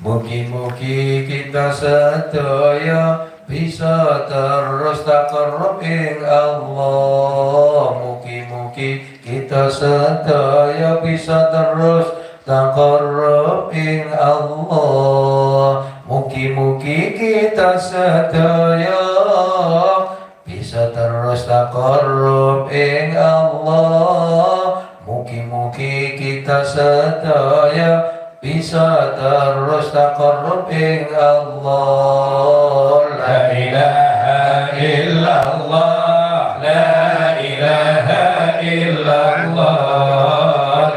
Mugi-mugi kita sedaya bisa terus taqarrub ing Allah. Mugi-mugi kita sedaya bisa terus taqarrub ing Allah. Mugi-mugi kita sedaya bisa terus taqarrub ing Allah. Mugi-mugi kita sedaya bisa terus taqarrub ing Allah. La ilaha illallah, la ilaha illallah,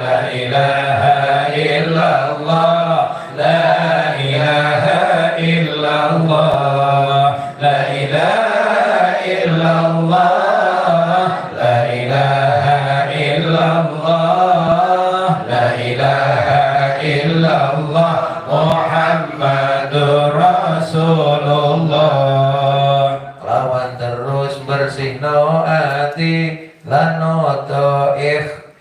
la ilaha illallah, la ilaha illallah, la ilaha illallah, la ilaha illallah, la ilaha illallah Muhammadur Rasulullah. Lawan terus bersihno ati lanoto ikhlas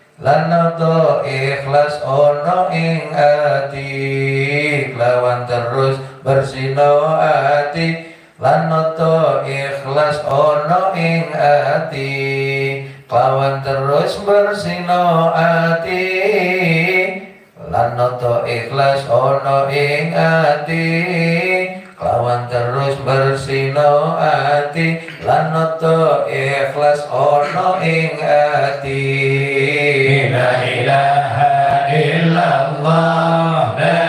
ono ing ati. Lawan terus bersihno ati lanoto ikhlas ono ing ati. Lawan terus bersihno ati lanoto ikhlas ono ing ati. Lawan terus bersino ati lanoto ikhlas ono ing ati. La ilaha illallah, la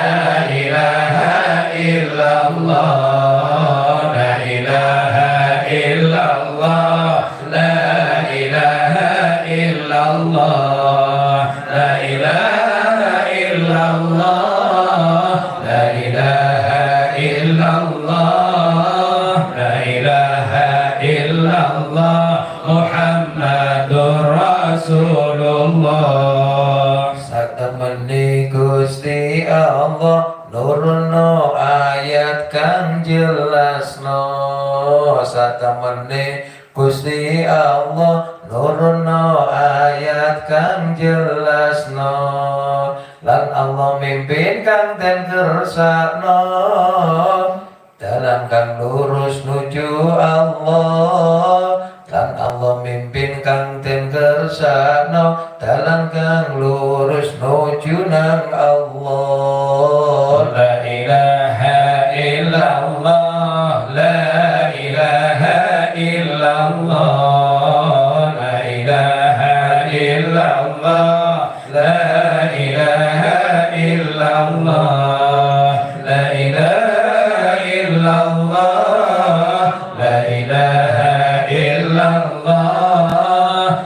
ilaha illallah, la ilaha illallah, la ilaha illallah, la ilaha illallah, la ilaha illallah, la ilaha illallah Muhammadur Rasulullah. Satemene Gusti Allah nurno ayat kang jelasno. Satemene Gusti Allah nurno ayat kang jelasno. Lan Allah mimpin kang den kersakno dalam kang lurus nuju Allah. Lan Allah mimpin kang den kersakno dalam kang lurus nuju nang Allah. La ilaha illallah, la ilaha illallah, la ilaha illallah, la ilaha illallah, la ilaha illallah, la ilaha illallah,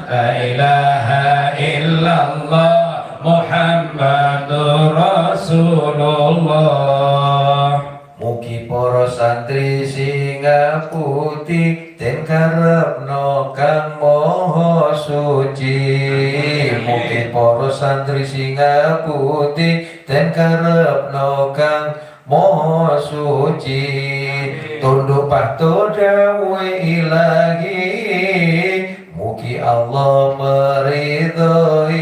la ilaha illallah Muhammadur Rasulullah. Mugi para santri singa putih den karepno kang maha suci. Mugi para santri singa putih den karepno kang maha suci. Tunduk patuh dawuh ilahi Allah meridhoi,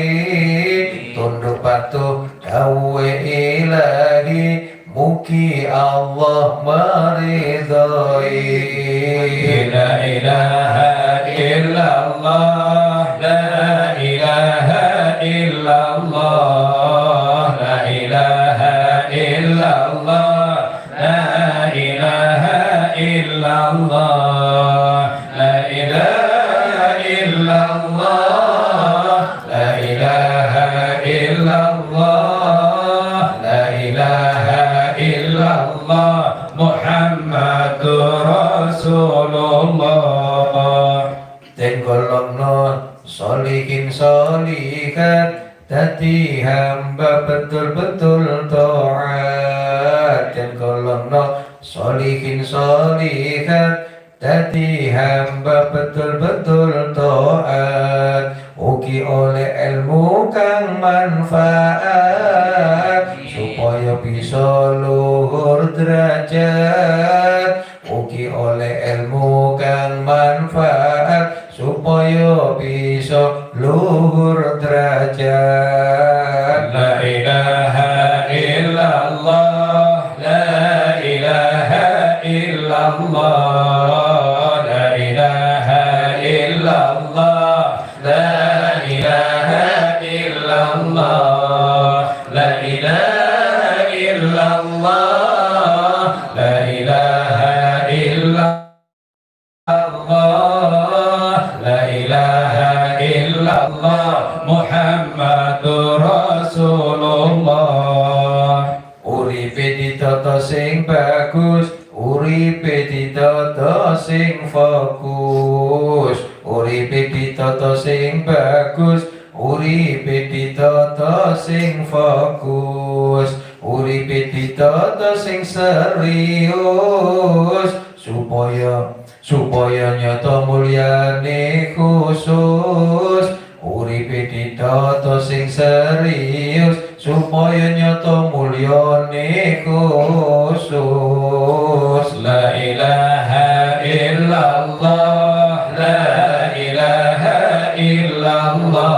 tunduk patuh dawe ilahi, mugi Allah meridhoi. La ilaha illallah, la ilaha illallah, la ilaha illallah, la ilaha illallah, la ilaha illallah, la ilaha illallah, la ilaha illallah, Muhammadur Rasulullah. Den golongno solihin solihat, dadi hamba betul-betul taat. Den golongno solihin solihat, dadi hamba betul-betul taat. Ugi oleh ilmu kang manfaat, supaya bisa luhur derajat. Ugi oleh ilmu kang manfaat, supaya bisa luhur derajat. La ilaha illallah, la ilaha illallah, la ilaha illallah, la ilaha illallah, la ilaha illallah, la ilaha illallah, la ilaha illallah, Muhammadur Rasulullah. Uripe ditata sing bagus, uripe ditata sing fokus, uripe ditata sing bagus, uripe ditata sing fokus, uripe ditata sing serius, supaya nyata mulyane khusus. Uripe ditata sing serius, supaya nyata mulyane khusus. La ilaha illallah, la ilaha illallah,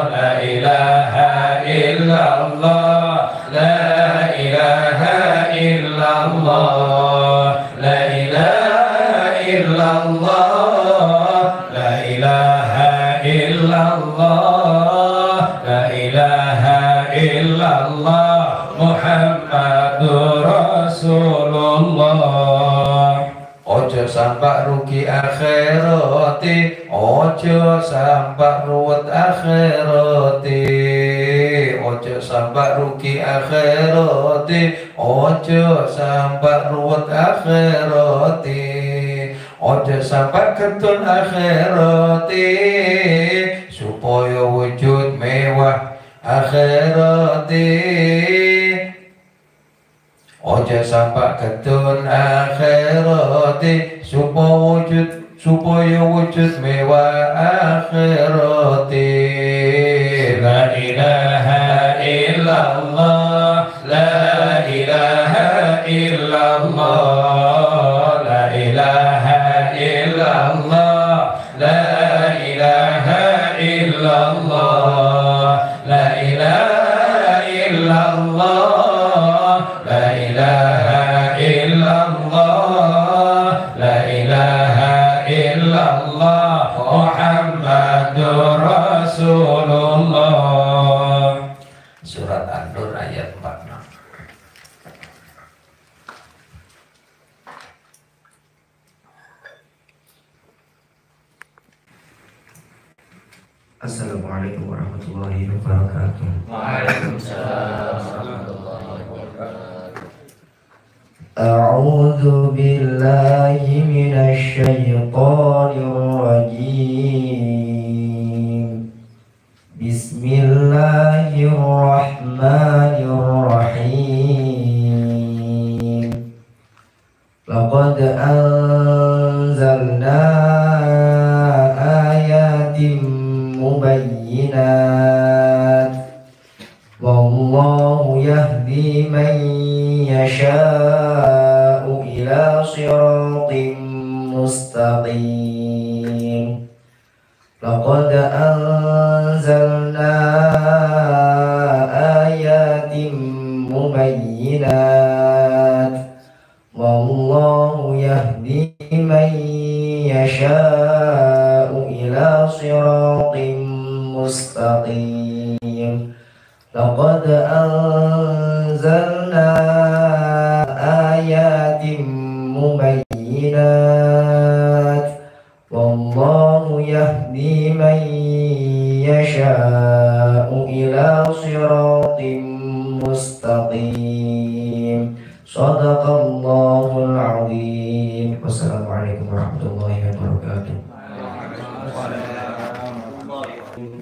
la ilaha illallah, la ilaha illallah, la ilaha illallah, la ilaha illallah, la ilaha illallah, Muhammadur Rasulullah. Ojo sampak rugi akhirati, ojo sampak ruwet akhirati, ojo sampak rugi akhirati, ojo sampak ruwet akhirati, ojo sampak ketun akhirati, supaya wujud mewah akhirati. Ojo sampak ketun akhirati, supaya wujud mewah akhirati. La ilaha illallah, la ilaha illallah, la ilaha illallah, la ilaha illallah, la ilaha illallah, la ilaha illallah, la ilaha illallah, Muhammadur Rasulullah. Surat An-Nur ayat 46. Assalamualaikum warahmatullahi wabarakatuh. Waalaikumsalam warahmatullahi wabarakatuh. A'udzu billahi minasy syaithanir rajim. Bismillahirrahmanirrahim. Laqad anzalna ayatin mubayyinat, wallahu yahdi man yasha'u ila siratin mustaqim. laqad anzalna ayatin mubayyinat wallahu yahdi man yasha'u ila siratin mustaqim. Laqad anzalna ayatin mubayyinat wallahu yahdi man yasha'u ila siratin mustaqim. Shadaqallahul azim. Wassalamualaikum warahmatullahi wabarakatuh.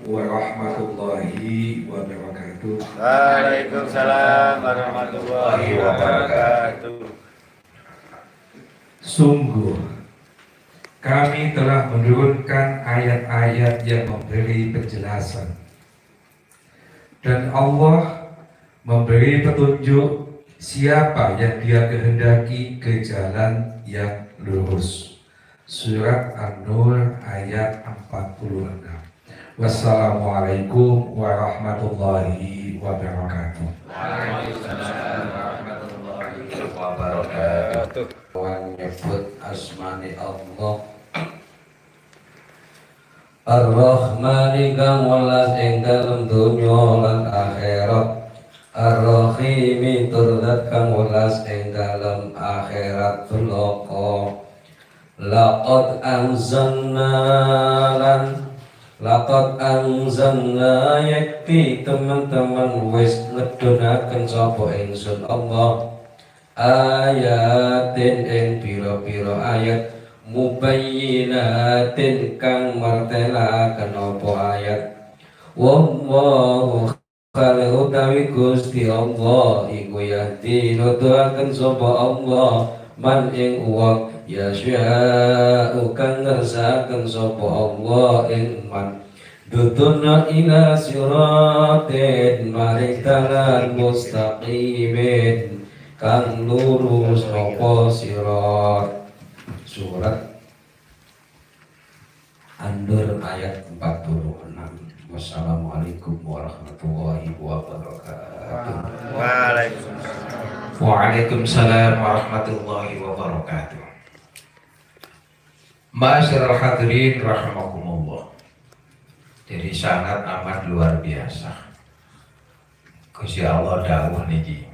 Warahmatullahi wabarakatuh. Waalaikumsalam warahmatullahi wabarakatuh. Sungguh kami telah menurunkan ayat-ayat yang memberi penjelasan, dan Allah memberi petunjuk siapa yang Dia kehendaki ke jalan yang lurus. Surat An-Nur ayat 46. Wassalamualaikum warahmatullahi wabarakatuh. Waalaikumsalam warahmatullahi wabarakatuh. Menyebut asmani Allah Ar-Rahmani kang welas ing dalem donya lan akhirat, Ar-Rahimi tur zat kang welas ing dalem akhirat celaka. Laqad anzalna yakti teman-teman wis ngedhunaken sapa ingsun Allah ayatin ing pira-pira ayat mubayyinatin kang martelaken apa ayat. Wallahu khaliqu utawi Gusti Allah iku yahdi nuduhaken sapa Allah man ing wong yasya'u kang ngersaken sapa Allah ing man duduna ila siratin maring dalan mustaqimin kang lurus apa sirat. Surat An-Nur ayat 46. Wassalamualaikum warahmatullahi wabarakatuh. Waalaikumsalam warahmatullahi wabarakatuh. Ma'asyiral hadirin rahimakumullah. Jadi sangat amat luar biasa. Gusti Allah dawuh niki.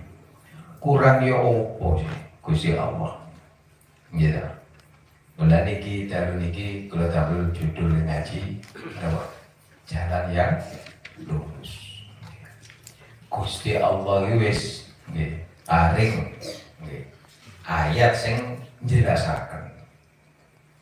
Kurang ya opo sih Gusti Allah. Gitu. Mula niki dalu niki kula tampil judul ngaji apa? Jalan yang lurus. Gusti Allah iki wis nggih paring nggih ayat sing njelasaken.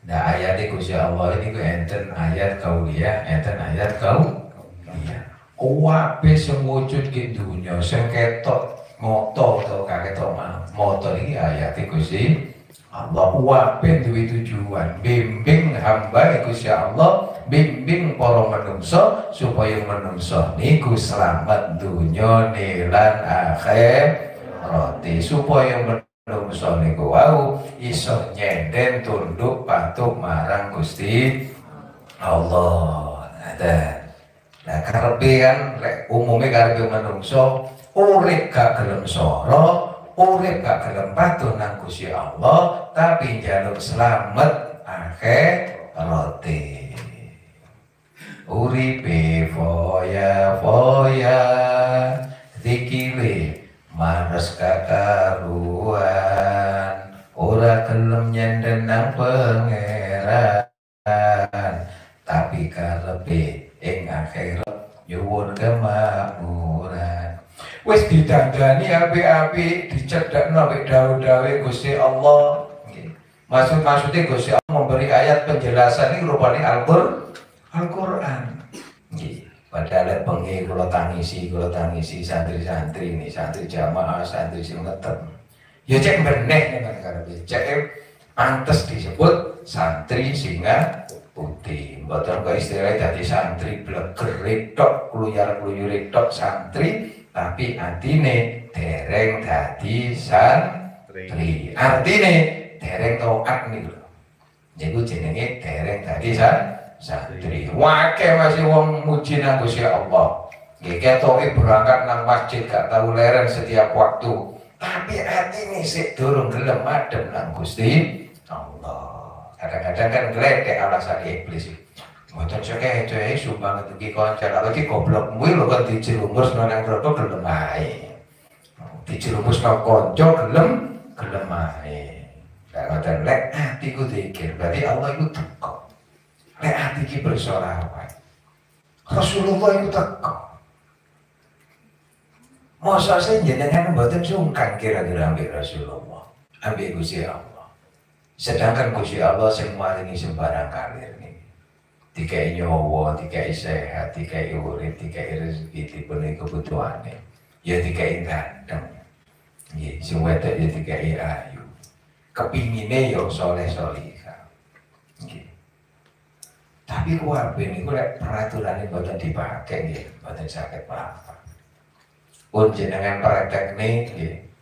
Nah ayat Gusti Allah ini enten ayat kauliyah, enten ayat kauliyah. Kabeh sing wujud ing dunya sing ketok moto atau kaketok moto iki ayat Gusti Allah. Kabeh duwe tujuan bimbing hamba Gusti Allah, bimbing para manungsa supaya manungsa niku selamat dunya lan akhirat, supaya manungsa niku wau iso nyenden tunduk patuh marang Gusti Allah. Nah karepe kan lek umume karepe manungsa urip gak gelem sora, urip gak gelem patuh nang Gusti Allah, tapi njaluk slamet akhirat. Uripe foya zikire maras kakaruan, ora gelem nyenden nang pangeran, tapi karepe ing akhirat nyuwun kemakmuran. Wis didandani apik-apik, dicedhakno mek dawuh-dawuhe Gusti Allah. Maksudnya Gusti Allah memberi ayat penjelasan ini rupane Al-Qur'an. Nggih. Padahal bengi kula tangisi santri-santri ini, santri jamaah, santri sing ngetep. Ya cek beneh nang karepe. Cek pantes disebut santri singa putih. Mboten kok istilah dadi santri bleger tok, kluyar-kluyur tok santri, tapi atine dereng dadi santri. Artine dereng taat niku lho. Niku jenenge dereng dadi santri. Wake masih wong muji nang Gusti Allah. Nggih ketoke berangkat nang masjid gak tahu leren setiap waktu. Tapi hati ini sik durung gelem adem nang Gusti Allah. Kadang-kadang kan gledek alasan iblis. Mboten cekek sumbang iki kanca lagi goblok kuwi lho kok dijerumus nang roko gelem ae. Dijerumus nang kanca gelem ae. Lah ngoten lek atiku dikir berarti Allah iku teko. Lek ati iki bersolawat. Rasulullah iku teko. Masa saya jenengan mboten sungkan kira-kira ambek Rasulullah, ambek Gusti Allah. Sedangkan Gusti Allah sing maringi sembarang kalir nih. Dikai nyawa, dikai sehat, dikai urip, dikai rezeki, dipenuhi kebutuhane. Ya dikai ganteng. Nggih, sing wedok ya dikai ayu. Kepingine ya saleh-salihah. Nggih. Tapi kuwabe niku lek peraturane mboten dipake nggih, mboten saged apa. Pun jenengan praktek nih,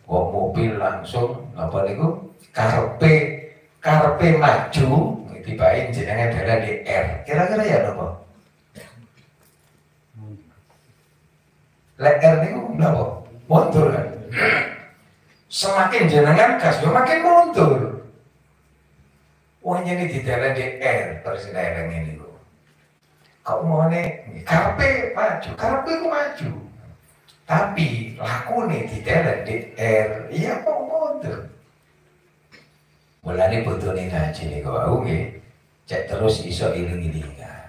wong mobil langsung apa niku karepe maju, tibain jenengan dalan di R. Kira-kira ya napa? Lek R niku napa? Mundur kan. Semakin jenengan gas, yo makin mundur. Wong ini di dalan di R persidangan ini niku. Kau mau nih karepe maju. Tapi laku nih di dalam DR, iya kok mundur. Mulane butuh ngaji nih kau cek terus iso iling-ilingan.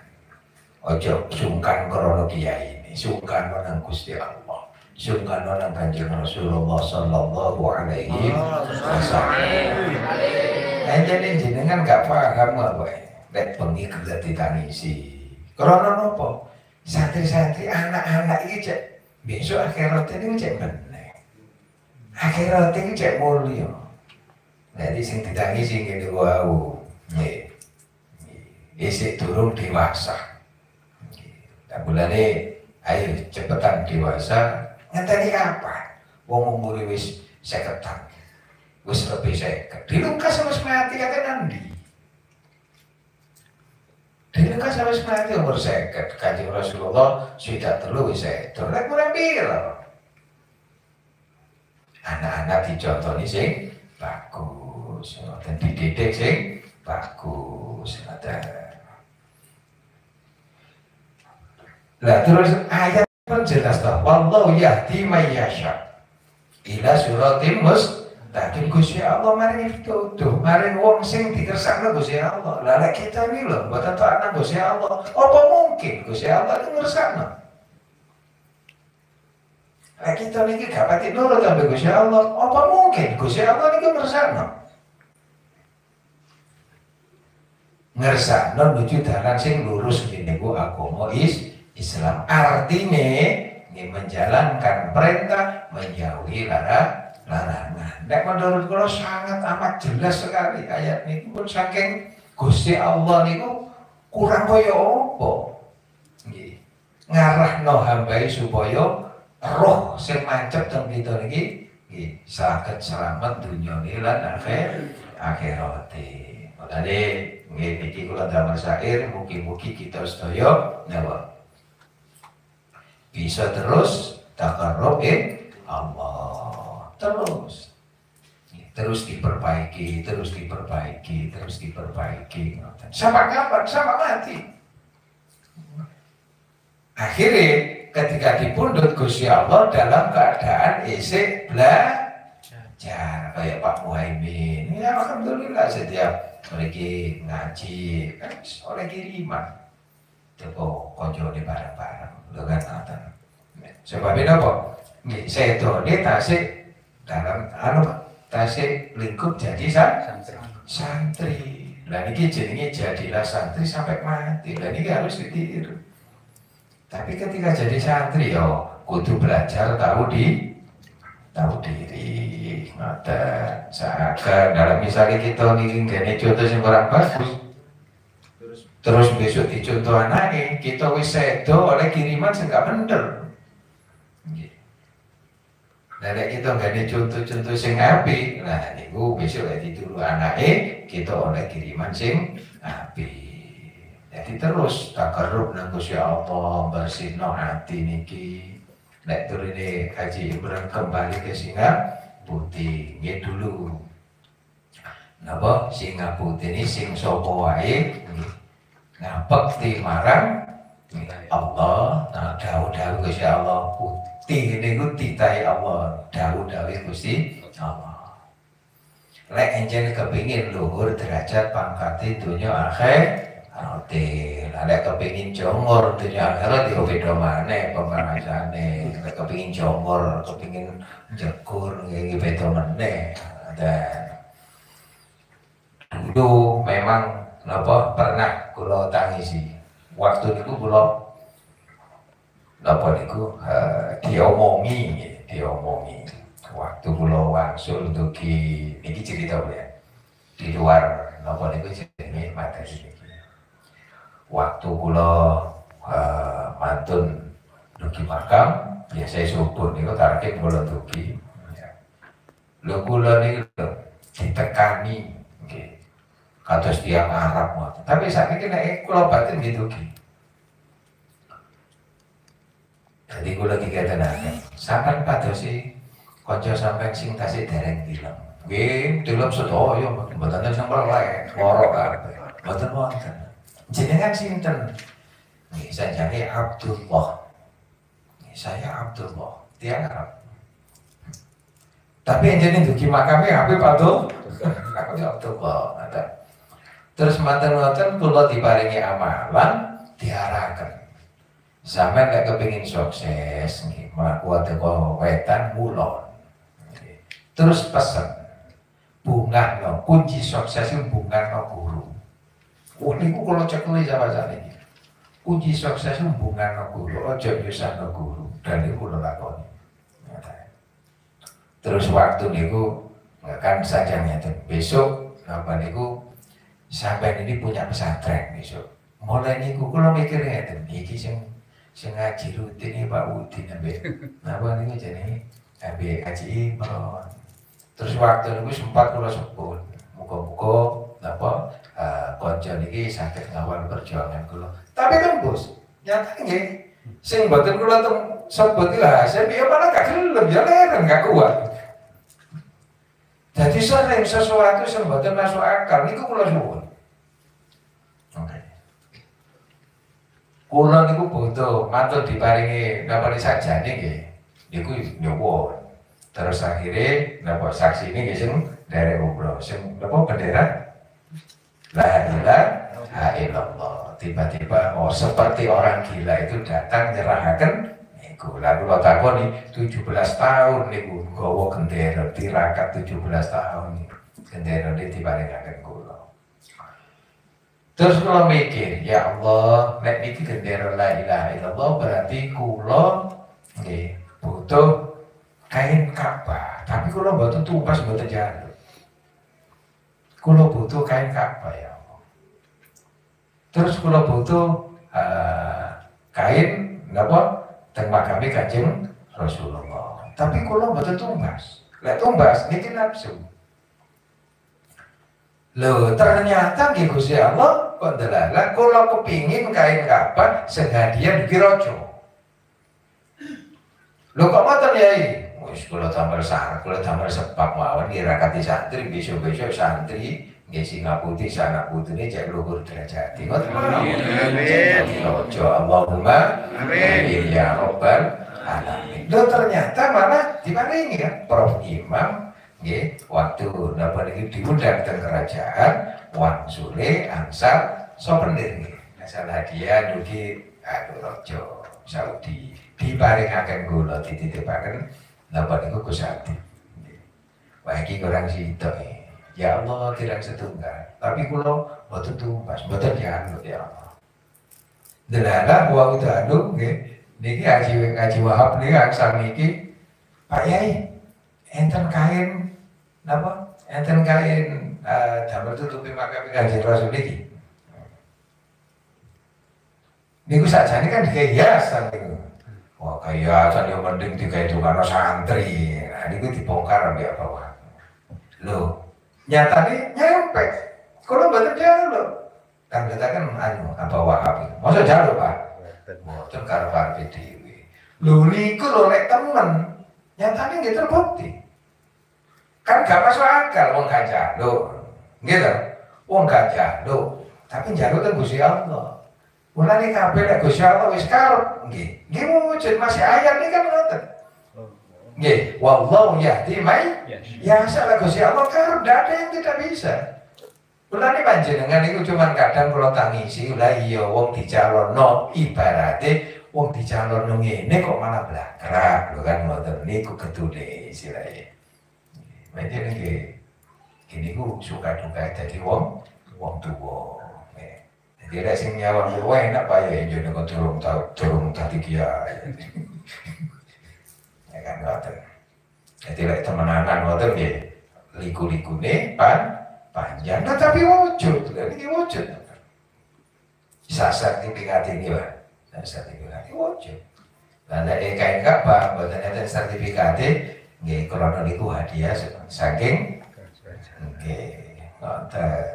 Ojo sungkan krono kiai ini, sungkan nang Gusti Allah, sungkan nang Kanjeng Rasulullah sallallahu alaihi wasallam. Jadi jenengan gak paham apa lek bengi kerja ditangisi. Krono nopo? Santri-santri anak-anak iki cek besok akhirat ini cek bener, akhirat ini cek mulia. Jadi sing ditangisi ngene wau, isik durung dewasa. Tak bulane ayo cepetan dewasa. Ngenteni apa? Wong umure wis 50. Wis lebih 50. Dilungkas wis mati kate nandi. Dilungkas wis mati umur 50. Kanjeng Rasulullah sudah telu wis sedo. Lek kurang piro? Anak-anak dicontoni sing bagus, dan dididik sing bagus. Lah terus ayat penjelas toh, wallahu yahdi may yasha ila siratim mustaqim. Gusti Allah maring pituduh, maring wong sing dikersakno Gusti Allah. Lah lek kita iki lho mboten taat Gusti Allah, apa mungkin Gusti Allah itu ngersakno? Lek kita niki gak pati nurut ambek Gusti Allah, apa mungkin Gusti Allah niki ngersakno? Ngersakno nuju dalan sing lurus niku agama Islam. Artine ini menjalankan perintah, menjauhi larangan. Nek menurut kula sangat amat jelas sekali ayat niku pun saking Gusti Allah niku kurang kaya apa. Nggih. Ngarahno hambai supaya roh sing mancep teng kita niki nggih saged selamat dunya lan akhirate. Mulane nggih niki kula damel syair mugi-mugi kita sedaya napa bisa terus takarrub Allah. Terus diperbaiki. Sampai kapan? Sampai mati. Akhirnya ketika dipundhut Gusti Allah dalam keadaan isik belajar kayak Pak Muhaimin. Ya alhamdulillah setiap pergi ngaji kan oleh kiriman. Teko konjone bareng-bareng lho kan ngoten. Sebabnya apa? Sedone tasik dalam tasik lingkup jadi santri. Lah niki jenenge jadilah santri sampai mati. Lah niki harus ditiru. Tapi ketika jadi santri yo kudu belajar tahu diri. Ngoten. Seakan dalam misalnya kita niki ngene contoh sing kurang bagus. Terus besok dicontoh anaknya, kita wis sedo oleh kiriman sing gak bener. Nah, kita nggak ada contoh-contoh sing apik. Nah, niku besok lek dituru anake kita oleh kiriman sing apik. Jadi terus takarrub nang Gusti Allah, bersihno hati niki. Nek turune Haji Imron kembali ke Singapura nggih dulu. Napa Singa Putih ini sing sapa wae ngabekti marang Allah. Nah dawuh-dawuh Gusti Allah putih niku titahe Allah, dawuh-dawuh Gusti Allah. Lek enjen kepingin luhur derajat pangkate donya akhirat, lek kepingin jongor donya akhirat yo beda maneh pembahasanane. Lek kepingin jongor, kepingin jegur nggih beda meneh. Dulu memang napa pernah kula tangisi waktu niku kula napa niku diomongi waktu kula wangsul dugi niki cerita ya di luar napa niku jenenge materi niki waktu kula mantun dugi makam biasa subuh niku target kula dugi lho kula niku ditekani nggih kados tiyang Arab ngoten. Tapi sakniki nek kula batin gitu ki. Jadi kula dikatakan, sampean padosi kanca sampean sing tasih dereng tilem. Nggih, tilem sedaya mboten sing melek, loro kabeh. Mboten wonten. Jenengan sinten? Nggih, sajane Abdullah. Nggih, saya Abdullah, tiyang Arab. Tapi jenenge dugi makame Habib Abdul. Aku Abdullah. Terus manten-manten kula diparingi amalan diarahkan. Sampeyan nek kepengin sukses nggih, mlaku teko wetan mulon. Terus pesen bungahno kunci sukses iku bungahno guru. Oh niku kula cekeli sama sakniki. Kunci sukses iku bungahno guru, aja nyusahno guru. Dan niku kula lakoni. Terus waktu niku kan saja ngeten. Besok napa niku sampai ini punya pesantren besok. Mulai niku kula mikir ngeten, iki sing ngaji rutin iki Pak Udin ambek napa niku jenenge ambek Haji Imron. Terus waktu niku sempat kula sebut, muga-muga napa kanca niki saged ngawal perjuangan kula. Tapi kan Bos, nyata nggih sing mboten kula sebut lah, saya biar malah gak gelem ya leren gak kuat. Jadi sering sesuatu yang mboten masuk akal niku kula suwun. Kula niku butuh mantul diparingi napa sajane nggih. Niku nyuwun. Terus akhirnya napa saksi ini nggih sing derek umroh sing napa bendera la ilaha illallah. Tiba-tiba seperti orang gila itu datang nyerahaken niku. Lalu kula takoni 17 tahun niku gawa gendera tirakat 17 tahun. Gendera iki diparingaken kula. Terus kula mikir, ya Allah, nek niki gendera la ilaha illallah berarti kula nggih butuh kain Ka'bah. Tapi kula mboten tumbas mboten jaluk. Kula butuh kain Ka'bah ya Allah. Terus kula butuh kain napa teng makame Kanjeng Rasulullah. Tapi kula mboten tumbas. Lek tumbas niki nafsu. Loh ternyata nggih Gusti Allah kok delalah kula kepingin kain Ka'bah sehadiah dugi raja. Lho kok ngoten yai? Wis kula tambal sareng, kula tambal sepak mawon ngirakati santri besok-besok santri nggih Singa Putih sanak putune cek luhur derajat. Ngoten amin. Raja Allahumma amin ya rabbal alamin. Lho ternyata malah diparingi kan Prof Imam nggih waktu napa niki diundang teng kerajaan Wan Sule Ansar Souvenir nggih. Masalah hadiah dugi raja Saudi diparingaken kula dititipaken napa niku Gus Adi. Wah iki kurang sitok ya Allah kirang setunggal. Tapi kula mboten tumbas, mboten jaluk ya Allah. Delala wong anu nggih niki Haji Wahab niki angsal niki Pak Yai enten kain napa? Enten kain damel tutupi makam Kanjeng Rasul niki. Niku sakjane kan digawe hiasan niku. Wah, hiasan yo mending digawe tukang santri. Nah niku dibongkar ambek apa? Loh, nyatane nyampe. Kula mboten jaluk. Kan kita kan apa Wahab. Masa jaluk Pak? Mboten karep dhewe. Lho niku lho lek temen nyatane nggih terbukti. Kan gak masuk akal wong gak jaluk. Gitu. Wong gak jaluk, tapi jaluk teng Gusti Allah. Mulane kabeh nek Gusti Allah wis karep nggih. Nggih wujud masih ayat iki kan ngoten. Nggih, wallahu yahdi may yasha. Gusti Allah karep ndak ada yang tidak bisa. Mulane panjenengan iku cuman kadang kula tangisi, lah iya wong dicalonno ibarate wong dicalonno ngene kok malah blakrak lho kan ngoten niku kedune istilahnya. Berarti niki ini ku suka duka jadi wong tua. Jadi ada sing nyawang luwe enak Pak ya jono kok turun tadi kiai. Ya kan ngoten. Jadi lek temenanan ngoten nggih liku-likune panjang tetapi wujud. Lha niki wujud. Sertifikat ini Pak. Sertifikat wujud. Lah nek kae Pak mboten enten sertifikat nggih krana niku hadiah saking nggih ngoten.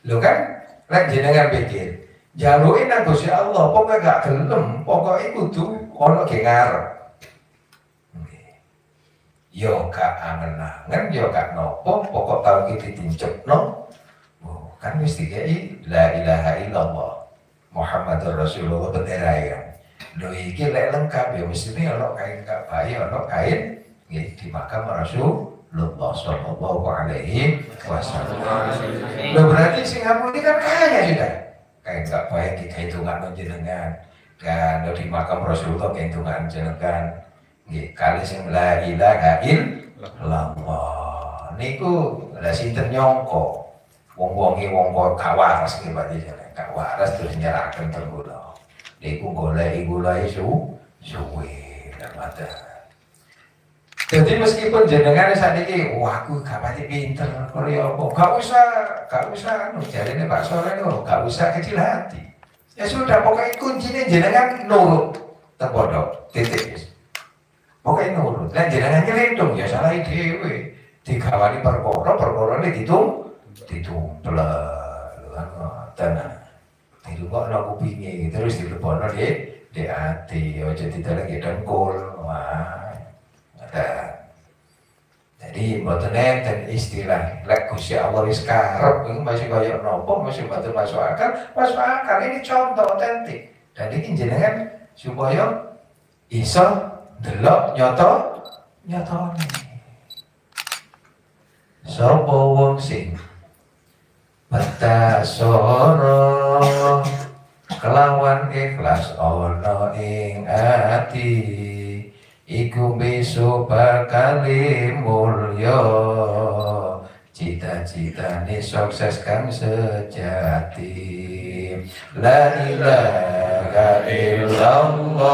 Lho kan lek jenengan pikir jaluke nang Gusti Allah pokoke gak gelem, pokoke kudu ana ge ngarep. Nggih. Yo gak angen-angen, yo gak nopo, pokok tau iki ditincupno. Oh, kan wis dikei la ilaha illallah Muhammadur Rasulullah bendera ya. Lho iki lek lengkap ya mestine ana kain kabai, ana kain nggih di makam Rasulullah sallallahu alaihi wasallam. Loh berarti Singapura ini kan kaya sudah. Kayak nggak baik di hitungan jenengan. Kan di makam Rasulullah hitungan jenengan. Nggih, kali sing la ilaha illallah. Niku la sinten nyongko. Wong-wonge wong kok gak waras nggih Pak jenengan. Gak waras terus nyerahken teng kula. Niku goleki kula suwe mata. Jadi meskipun jenengan sakniki, wah aku gak pati pinter, kaya apa? Gak usah, jarine Pak Sore lho, gak usah kecil hati. Ya sudah, pokoknya kuncinya jenengan nurut, terpodok, titik. Pokoknya nurut, dan jenengan nyelindung, ya salah dhewe. Digawani perkara ini ditumplek, tenang. Dilebokno kupinge, terus dilebokno di ati, aja diteleki dengkul, wah. Jadi mboten enten istilah lek Gusti Allah wis karep masih kaya nopo masih mboten masuk akal ini contoh otentik dan ini jenengan supaya iso delok nyatane sapa wong sing betasara kelawan ikhlas ana ing ati iku besok bakal mulya cita-citane sukses kang sejati la ilaha illallah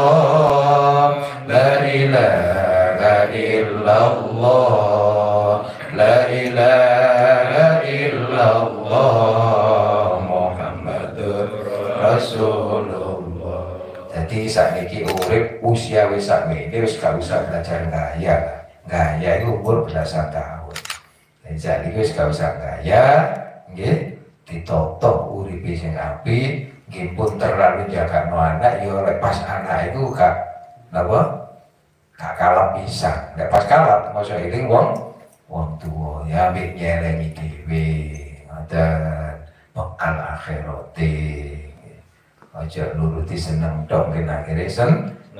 la ilaha illallah la ilaha illallah Muhammadur Rasulullah. Jadi sakniki urip usia wis sakmene wis gak usah belajar gaya. Gaya itu umur belasan tahun. Jadi sakniki wis gak usah gaya, nggih, ditotok uripe sing apik, nggih pun terlalu jagakno anak ya lek pas anak itu gak napa? Gak kalap pisan. Lek pas kalap masa eling wong tuwa ya ambek nyelengi dhewe. Ngoten bekal akhirate. Aja nuruti seneng dong kena akhirnya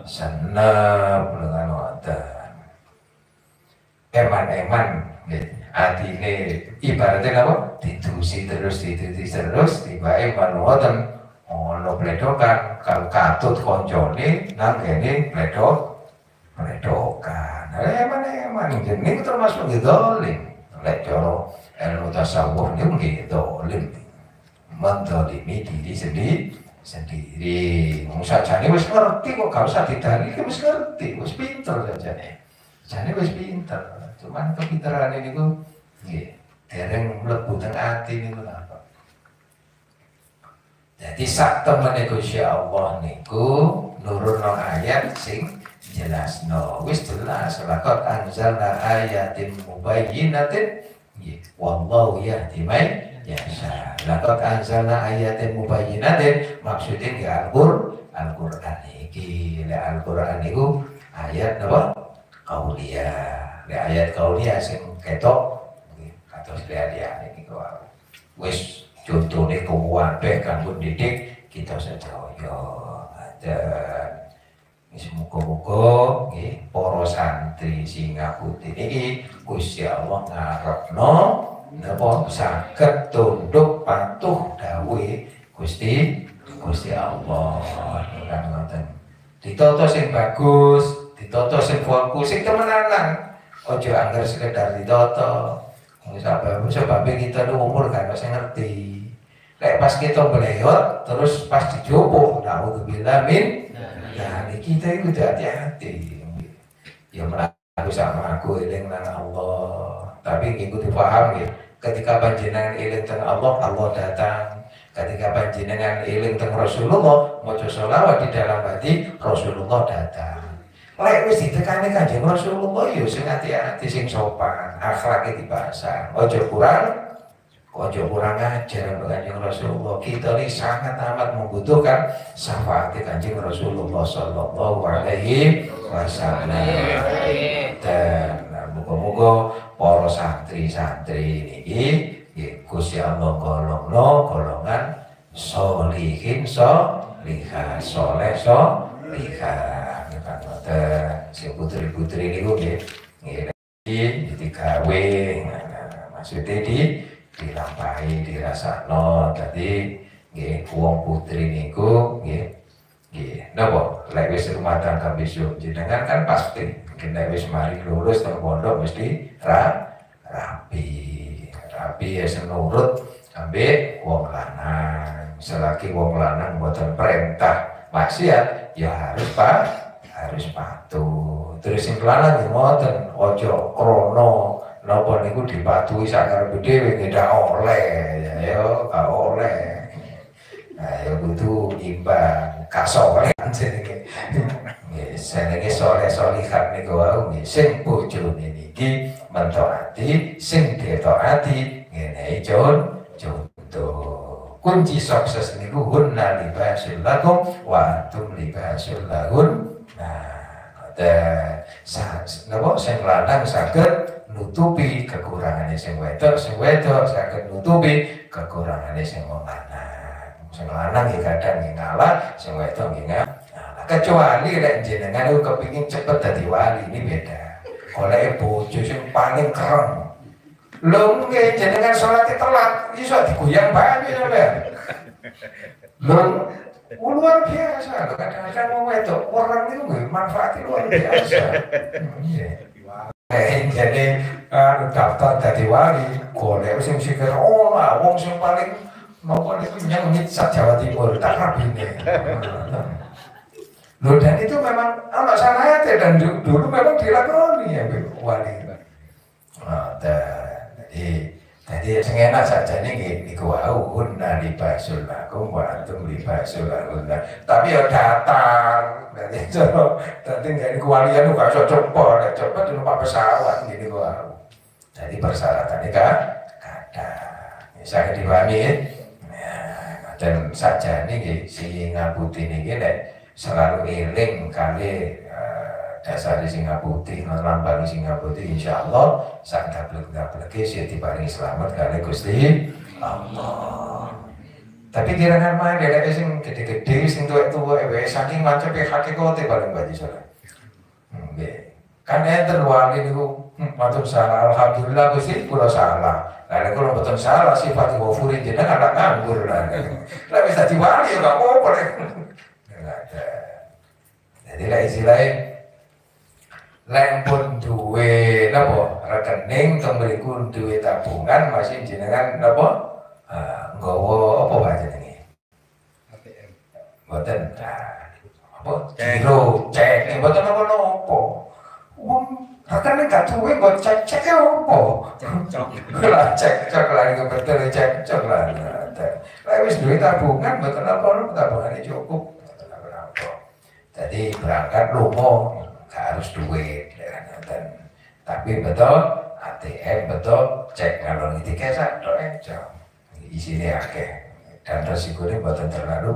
senep dengan wonten eman-eman atine ibaratnya apa ditusi terus tiba eman wonten ono pledokan kalau katut koncone nang kene pledokan eman jenenge termasuk ngedolim lek cara ilmu tasawuf niku nggih dolim mendolimi diri sendiri, sajane wis ngerti kok gak usah didalil, wis ngerti, wis pinter sajane. Jane wis pinter, cuman kepinteran niku nggih dereng mlebu teng ati niku napa. Jadi sak temene Gusti Allah niku nurunno ayat sing jelasno, wis jelas laqad anzalna ayatin mubayyinatin nggih wallahu yahdi may biasa. Lah kok anzalna ayatin mubayyinatin maksudnya ya Al-Qur'an iki. Lah Al-Qur'an iku ayat napa? Qauliyah. Lah ayat qauliyah sing ketok kados liyane niku wis contone kuwabeh kanggo didik kita sedaya. Muga-muga nggih para santri Singa Putih niki Gusti Allah ngarepno napa saged tunduk patuh dawuh Gusti Allah. Kan ngoten. Ditata sing bagus, ditata sing fokus, sing temenanan. Aja anggar sekedar ditata. Sebabnya kita tuh umur kan masih ngerti. Kayak pas kita beleyot, terus pas dijupuk, naudzubillah min. Nah, kita itu hati-hati. Ya aku sama aku eling nang Allah. Tapi ngikuti paham ya. Ketika panjenengan eling teng Allah, Allah datang. Ketika panjenengan eling teng Rasulullah, maca sholawat di dalam hati, Rasulullah datang. Lek wis ditekani Kanjeng Rasulullah ya sing hati-hati sing sopan, akhlake dipasang. Ojo kurang ajar Kanjeng Rasulullah. Kita ini sangat amat membutuhkan syafaat Kanjeng Rasulullah sallallahu alaihi wasallam. Dan muga-muga para santri-santri niki Gusti Allah golongan sholihin sholihah, soleh sholihah. Si putri-putri niku nggih digawe maksudnya dilampahi dirasakno dadi nggih wong putri niku nggih napa lek wis rumah tangga besok jenengan kan pasti nek wis mari lulus teng pondok mesti rapi ya senurut ambek wong lanang. Selagi wong lanang mboten perintah maksiat ya harus patuh. Terus sing lanang ya ngoten, aja krana napa niku dipatuhi sakarepe dhewe nggak oleh. Ya gak oleh. Nah, ya kudu imbang kasoleh jenenge. Nggih, jenenge soleh-solihat niku wae nggih sing bojone niki mentaati, sing ditaati ngene contoh. Kunci sukses niku hunna libasul lakum wa antum libasul lahun. Nah, napa sing lanang saged nutupi kekurangane sing wedok saged nutupi kekurangane sing lanang. Sing lanang nggih kadang nggih ngalah, sing wedok nggih ngalah. Kecuali lek jenengan kepengin cepet dadi wali ini beda. Oleh bojo sing paling keren. Lho nggih jenengan salat telat iso digoyang banyu sampean. Lho luar biasa, kadang-kadang mau wedok orang itu nggih manfaatnya luar biasa. Jadi daftar dadi wali, golek sing sikir wong sing paling napa niku nyengit sak Jawa Timur tak rabine. Loh dan itu memang anak sanate dan dulu memang dilakoni ya wali. Jadi sing enak sajane nggih niku wau hunna libasul lakum wa antum libasul lahunna. Tapi ya datar. Dadi cara dadi ngene kewalian kok iso cepet numpak pesawat ngene kok wau. Jadi persyaratannya kada. Bisa dipahami ya. Dan sajane nggih Singa Putih niki nek selalu eling kali dasar di Singa Putih, lambang Singa Putih, insya Allah sak dablek-dableke sih diparingi selamat kali Gusti Allah. Tapi kirangan mah dheweke sing gede-gede, sing tuwek-tuwek wae saking mancepe hakikate paling baji salah. Nggih. Kan enten wali niku matur salah alhamdulillah Gusti kula salah. Lah kula mboten salah sifat ghafuri jenengan anak nganggur lah. Lah wis dadi wali ya gak apa-apa lek. Enggak ada. Jadi lah istilahnya lempun duwe napa rekening kemriku duwe tabungan masih jenengan napa nggawa apa wae jenenge ATM mboten apa giro cek mboten napa-napa wong rekening gak duwe mbok cek apa lah cek lah iku betul cek lah lah wis duwe tabungan mboten apa-apa tabungane cukup mboten apa-apa. Jadi berangkat lunga harus duit tapi betul ATM betul cek kalau ini kesak doang isinya akeh dan resikonya buatan terlalu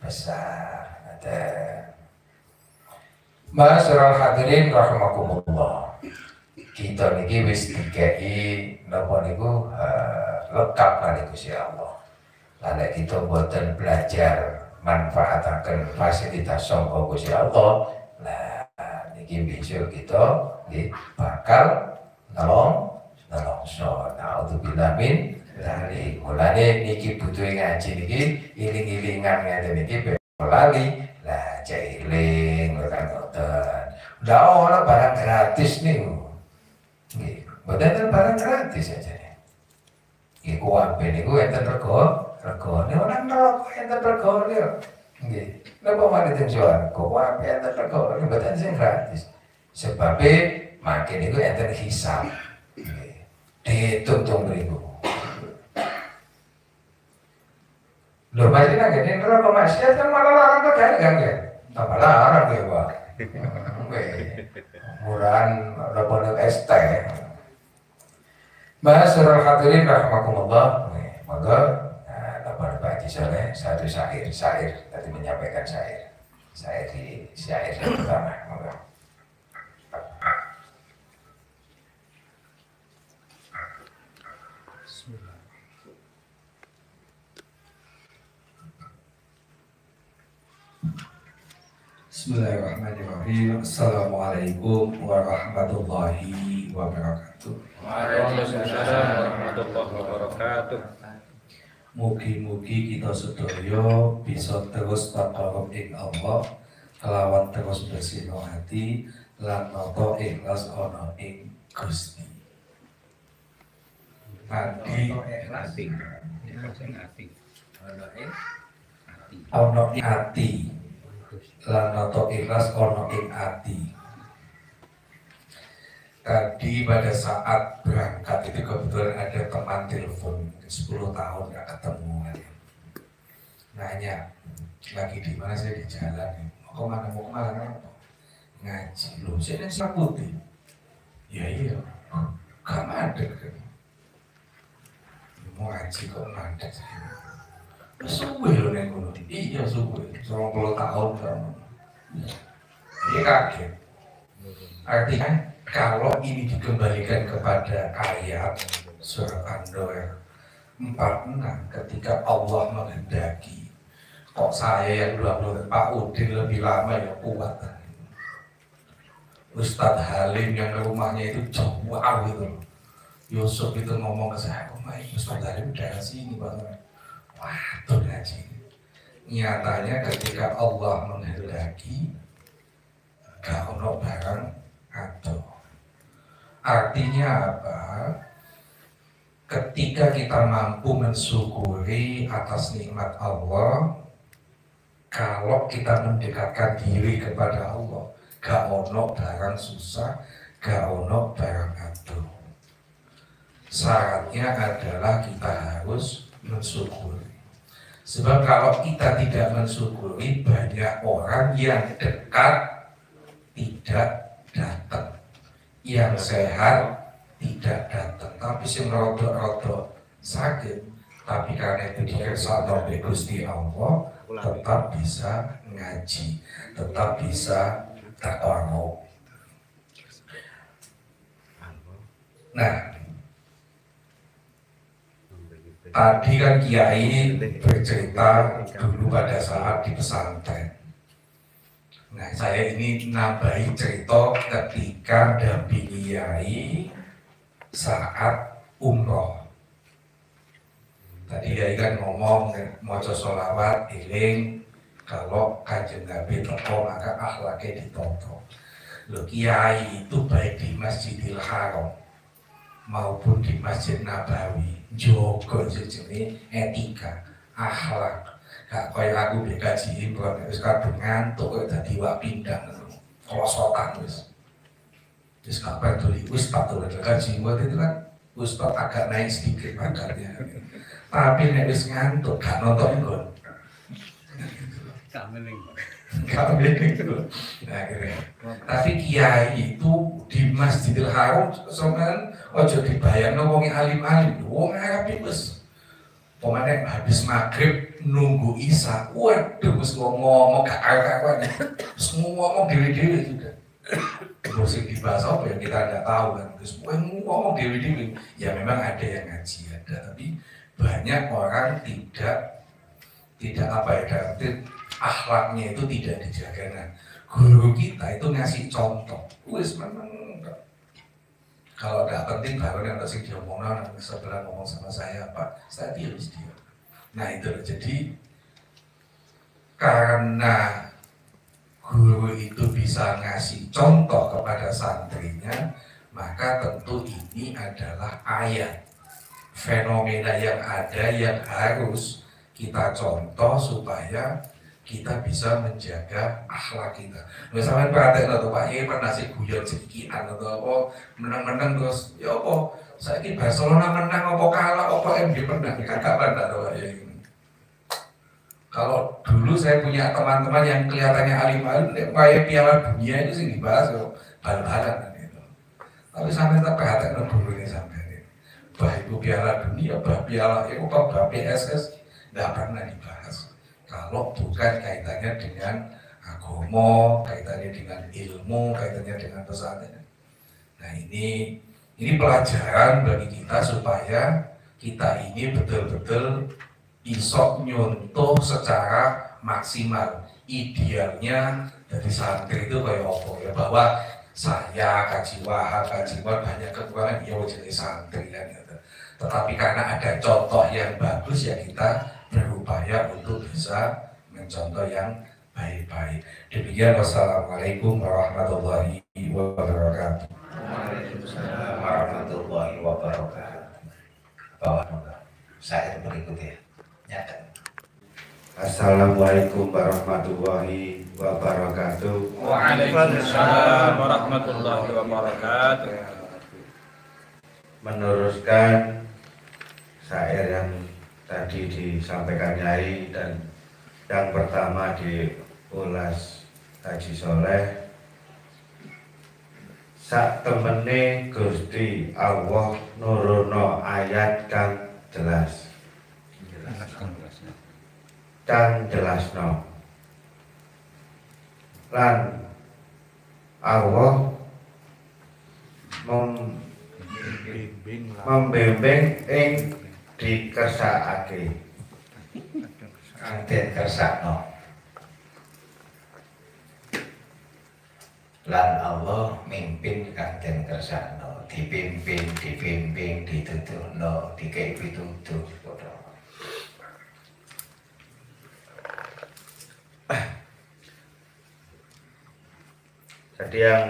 besar. Ada Masyarul hadirin rahimakumullah. Kita niki wis dikei napa niku lengkap kali Gusti Allah. Lalu kita buatan belajar manfaataken fasilitas sangka Gusti Allah. Nah, niki besok kita nggih bakal nolongso. Naudzubillah min dzalik. Mulane niki butuh ngaji niki iling-ilingan ngene niki lali lah jailing kan ngoten. Ndak ora barang gratis niku. Nggih, mboten barang gratis aja. Nggih kuwabe niku enten regane ora neraka enten regane. Nggih. Napa maniten sowan kuwabe enten regane mboten sing gratis. Sebabe makin niku enten hisab. Nggih. Ditung-tung mriku. Lho pasti kan gini neraka maksiat kan malah larang tegane kan ya. Tambah larang ya, Pak. Murahan ada ST. Masyarul hadirin rahimakumullah. Maka dapat bagi soleh satu syair tadi menyampaikan syair yang pertama. Maka Bismillahirrahmanirrahim. Assalamualaikum warahmatullahi wabarakatuh. Waalaikumsalam warahmatullahi wabarakatuh. Mugi-mugi kita sedaya bisa terus takarub ing Allah kelawan terus bersih hati lan nata ikhlas ana ing Gusti. Tadi ana ing ati lan nata ikhlas ana ing ati. Tadi pada saat berangkat itu kebetulan ada teman telepon 10 tahun gak ketemu kan. Nanya lagi di mana, saya di jalan. Mau kemana ngaji. Loh saya ini Putih. Ya iya gak mandek kan. Mau ngaji kok mandek. Suwe loh neng gunung. Iya suwe 20 tahun kan. Dia kaget. Artinya kalau ini dikembalikan kepada ayat surat An-Nur 46 ketika Allah menghendaki, kok saya yang 20 Pak Udin lebih lama ya kuat. Ustadz Halim yang rumahnya itu jauh gitu. Yusuf itu ngomong ke saya, oh my Ustadz Halim dari sini Pak. Waduh ngaji. Nyatanya ketika Allah menghendaki gak ono barang atau artinya apa? Ketika kita mampu mensyukuri atas nikmat Allah, kalau kita mendekatkan diri kepada Allah, gak ono barang susah, gak ono barang aduh. Syaratnya adalah kita harus mensyukuri. Sebab kalau kita tidak mensyukuri, banyak orang yang dekat tidak datang, yang sehat tidak datang, tapi sing rodok-rodok sakit, tapi karena itu dikersakno oleh Gusti Allah tetap bisa ngaji, tetap bisa takarub. Nah, tadi kan Kiai bercerita dulu pada saat di pesantren. Nah, saya ini nambahi cerita ketika dampingi Kiai saat umroh. Tadi Kiai kan ngomong maca sholawat eling kalau Kanjeng Nabi teko maka akhlaknya ditonton. Loh, Kiai itu baik di Masjidil Haram maupun di Masjid Nabawi jogo jenenge etika, akhlak. Gak kaya aku BKJ bukan wis kadung ngantuk kok dadi wak pindang klosotan wis. Wis gak peduli wis patut BKJ buat itu kan Ustaz agak naik sedikit pangkatnya. Tapi nek wis ngantuk gak nonton nggon. Gak mening. Nah, kira. Tapi kiai itu di Masjidil Haram sampean ojo dibayangno wong alim-alim, wong Arab wis Pemane habis maghrib nunggu Isya, waduh wis ngomong gak karuan, wis ngomong dewi-dewi sudah. Terus yang dibahas apa yang kita tidak tahu kan, terus ngomong dewi-dewi. Ya memang ada yang ngaji ada, tapi banyak orang tidak apa ya, berarti akhlaknya itu tidak dijaga. Nah, guru kita itu ngasih contoh, wis memang kalau tidak penting baru yang harus diomongin, sebelah ngomong sama saya apa, saya harus dia. Nah itu jadi karena guru itu bisa ngasih contoh kepada santrinya, maka tentu ini adalah ayat fenomena yang ada yang harus kita contoh supaya kita bisa menjaga akhlak kita. Misalnya perhatian atau Pak Yai pernah sih guyon sekian atau apa menang-menang terus ya apa saya ini Barcelona menang apa kalah apa MU menang kakak pernah Pak Yai. Kalau dulu saya punya teman-teman yang kelihatannya alim-alim kayak Piala Dunia itu sih dibahas bal-balan itu. Tapi sampai tak perhatian dulu ini sampai bah itu Piala Dunia, bah Piala itu bah PSS nggak pernah dibahas. Kalau bukan kaitannya dengan agama, kaitannya dengan ilmu, kaitannya dengan pesantren. Nah ini pelajaran bagi kita supaya kita ini betul-betul isok nyontoh secara maksimal. Idealnya dari santri itu kayak apa ya, bahwa saya kaji wahab, kaji wahab banyak kekurangan ya jadi santri kan gitu. Tetapi karena ada contoh yang bagus ya kita berupaya untuk bisa mencontoh yang baik-baik. Demikian, wassalamualaikum warahmatullahi wabarakatuh. Waalaikumsalam warahmatullahi wabarakatuh. Bawah saya berikutnya. Nyata. Assalamualaikum warahmatullahi wabarakatuh. Waalaikumsalam warahmatullahi wabarakatuh. Meneruskan syair yang tadi disampaikan Nyai dan yang pertama diulas Haji Soleh, sak temene Gusti Allah nurono ayat kang jelas kang jelasno lan Allah membimbing ing dikersakake Kanten kersakno lan Allah mimpin kanten kersakno, dipimpin, dituturno, dikei pitutuh. Jadi yang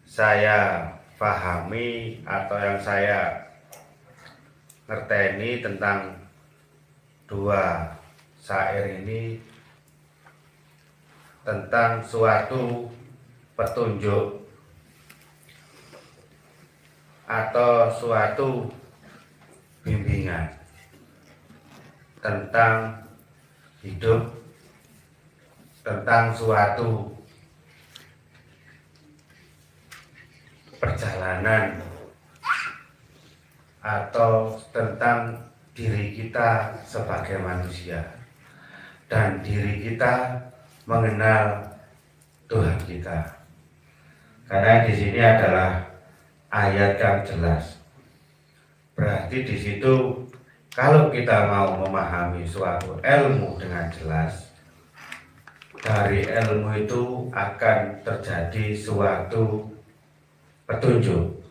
saya pahami atau yang saya ngerteni tentang dua syair ini tentang suatu petunjuk atau suatu bimbingan tentang hidup, tentang suatu perjalanan atau tentang diri kita sebagai manusia dan diri kita mengenal Tuhan kita. Karena di sini adalah ayat yang jelas. Berarti di situ kalau kita mau memahami suatu ilmu dengan jelas, dari ilmu itu akan terjadi suatu petunjuk.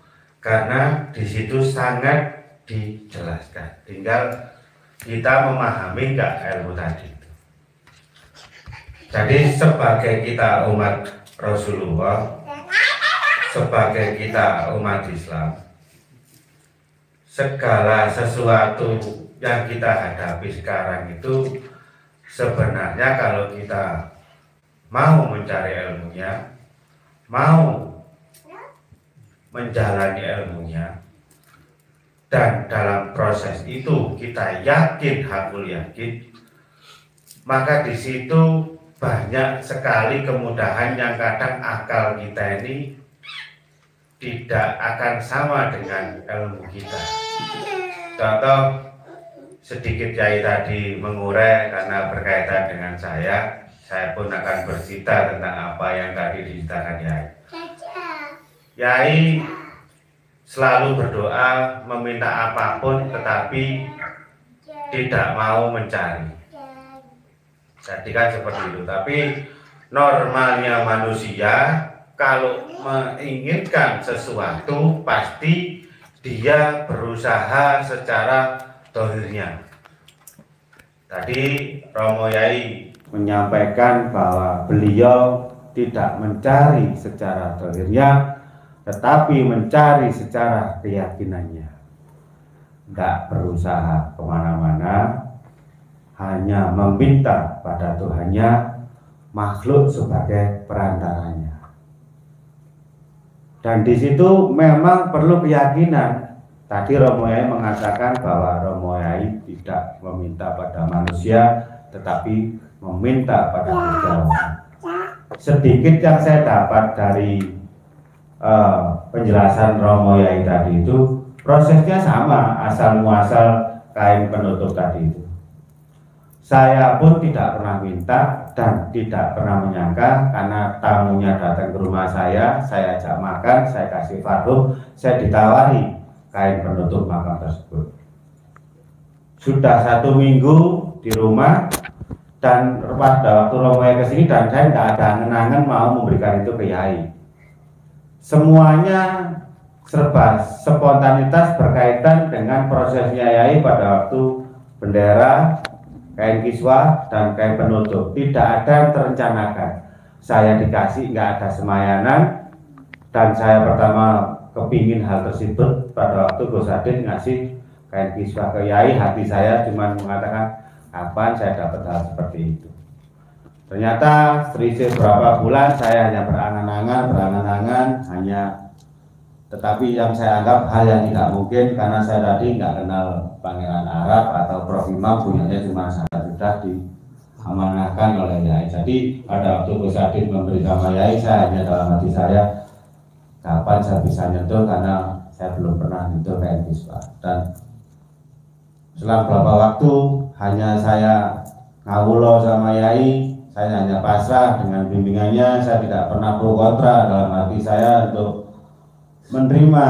Karena di situ sangat dijelaskan. Tinggal kita memahami enggak ilmu tadi itu. Jadi sebagai kita umat Rasulullah, sebagai kita umat Islam, segala sesuatu yang kita hadapi sekarang itu sebenarnya kalau kita mau mencari ilmunya, mau menjalani ilmunya, dan dalam proses itu kita yakin, hakul yakin, maka di situ banyak sekali kemudahan yang kadang akal kita ini tidak akan sama dengan ilmu kita. Contoh, sedikit Yai tadi mengurai karena berkaitan dengan saya pun akan bercerita tentang apa yang tadi diceritakan Yai. Yai selalu berdoa meminta apapun tetapi tidak mau mencari. Jadi kan seperti itu. Tapi normalnya manusia kalau menginginkan sesuatu pasti dia berusaha secara dohirnya. Tadi Romo Yai menyampaikan bahwa beliau tidak mencari secara dohirnya, tetapi mencari secara keyakinannya. Tidak berusaha kemana-mana, hanya meminta pada Tuhannya, makhluk sebagai perantaranya. Dan di situ memang perlu keyakinan. Tadi Romo Yai mengatakan bahwa Romo Yai tidak meminta pada manusia, tetapi meminta pada Tuhan. Sedikit yang saya dapat dari penjelasan Romo Yai tadi itu, prosesnya sama, asal muasal kain penutup tadi itu. Saya pun tidak pernah minta dan tidak pernah menyangka karena tamunya datang ke rumah saya ajak makan, saya kasih parfum, saya ditawari kain penutup makam tersebut. Sudah 1 minggu di rumah dan pada waktu Romo Yai kesini dan saya tidak ada angen-angen mau memberikan itu ke Yai. Semuanya serba spontanitas berkaitan dengan prosesnya Yai pada waktu bendera, kain kiswah, dan kain penutup. Tidak ada yang terencanakan. Saya dikasih, nggak ada semayanan, dan saya pertama kepingin hal tersebut pada waktu Gus Adin ngasih kain kiswah ke Yai. Hati saya cuma mengatakan, kapan saya dapat hal seperti itu. Ternyata selisih berapa bulan saya hanya berangan-angan, tetapi yang saya anggap hal yang tidak mungkin karena saya tadi nggak kenal Pangeran Arab atau Prof Imam, punyanya cuma saya sudah diamanahkan oleh Yai. Jadi pada waktu Gus Adin memberi sama Yai, saya hanya dalam hati saya, kapan saya bisa nyentuh karena saya belum pernah nyentuh kain kiswah. Dan selang beberapa waktu hanya saya ngawulo sama Yai, saya hanya pasrah dengan bimbingannya, saya tidak pernah pro kontra dalam hati saya untuk menerima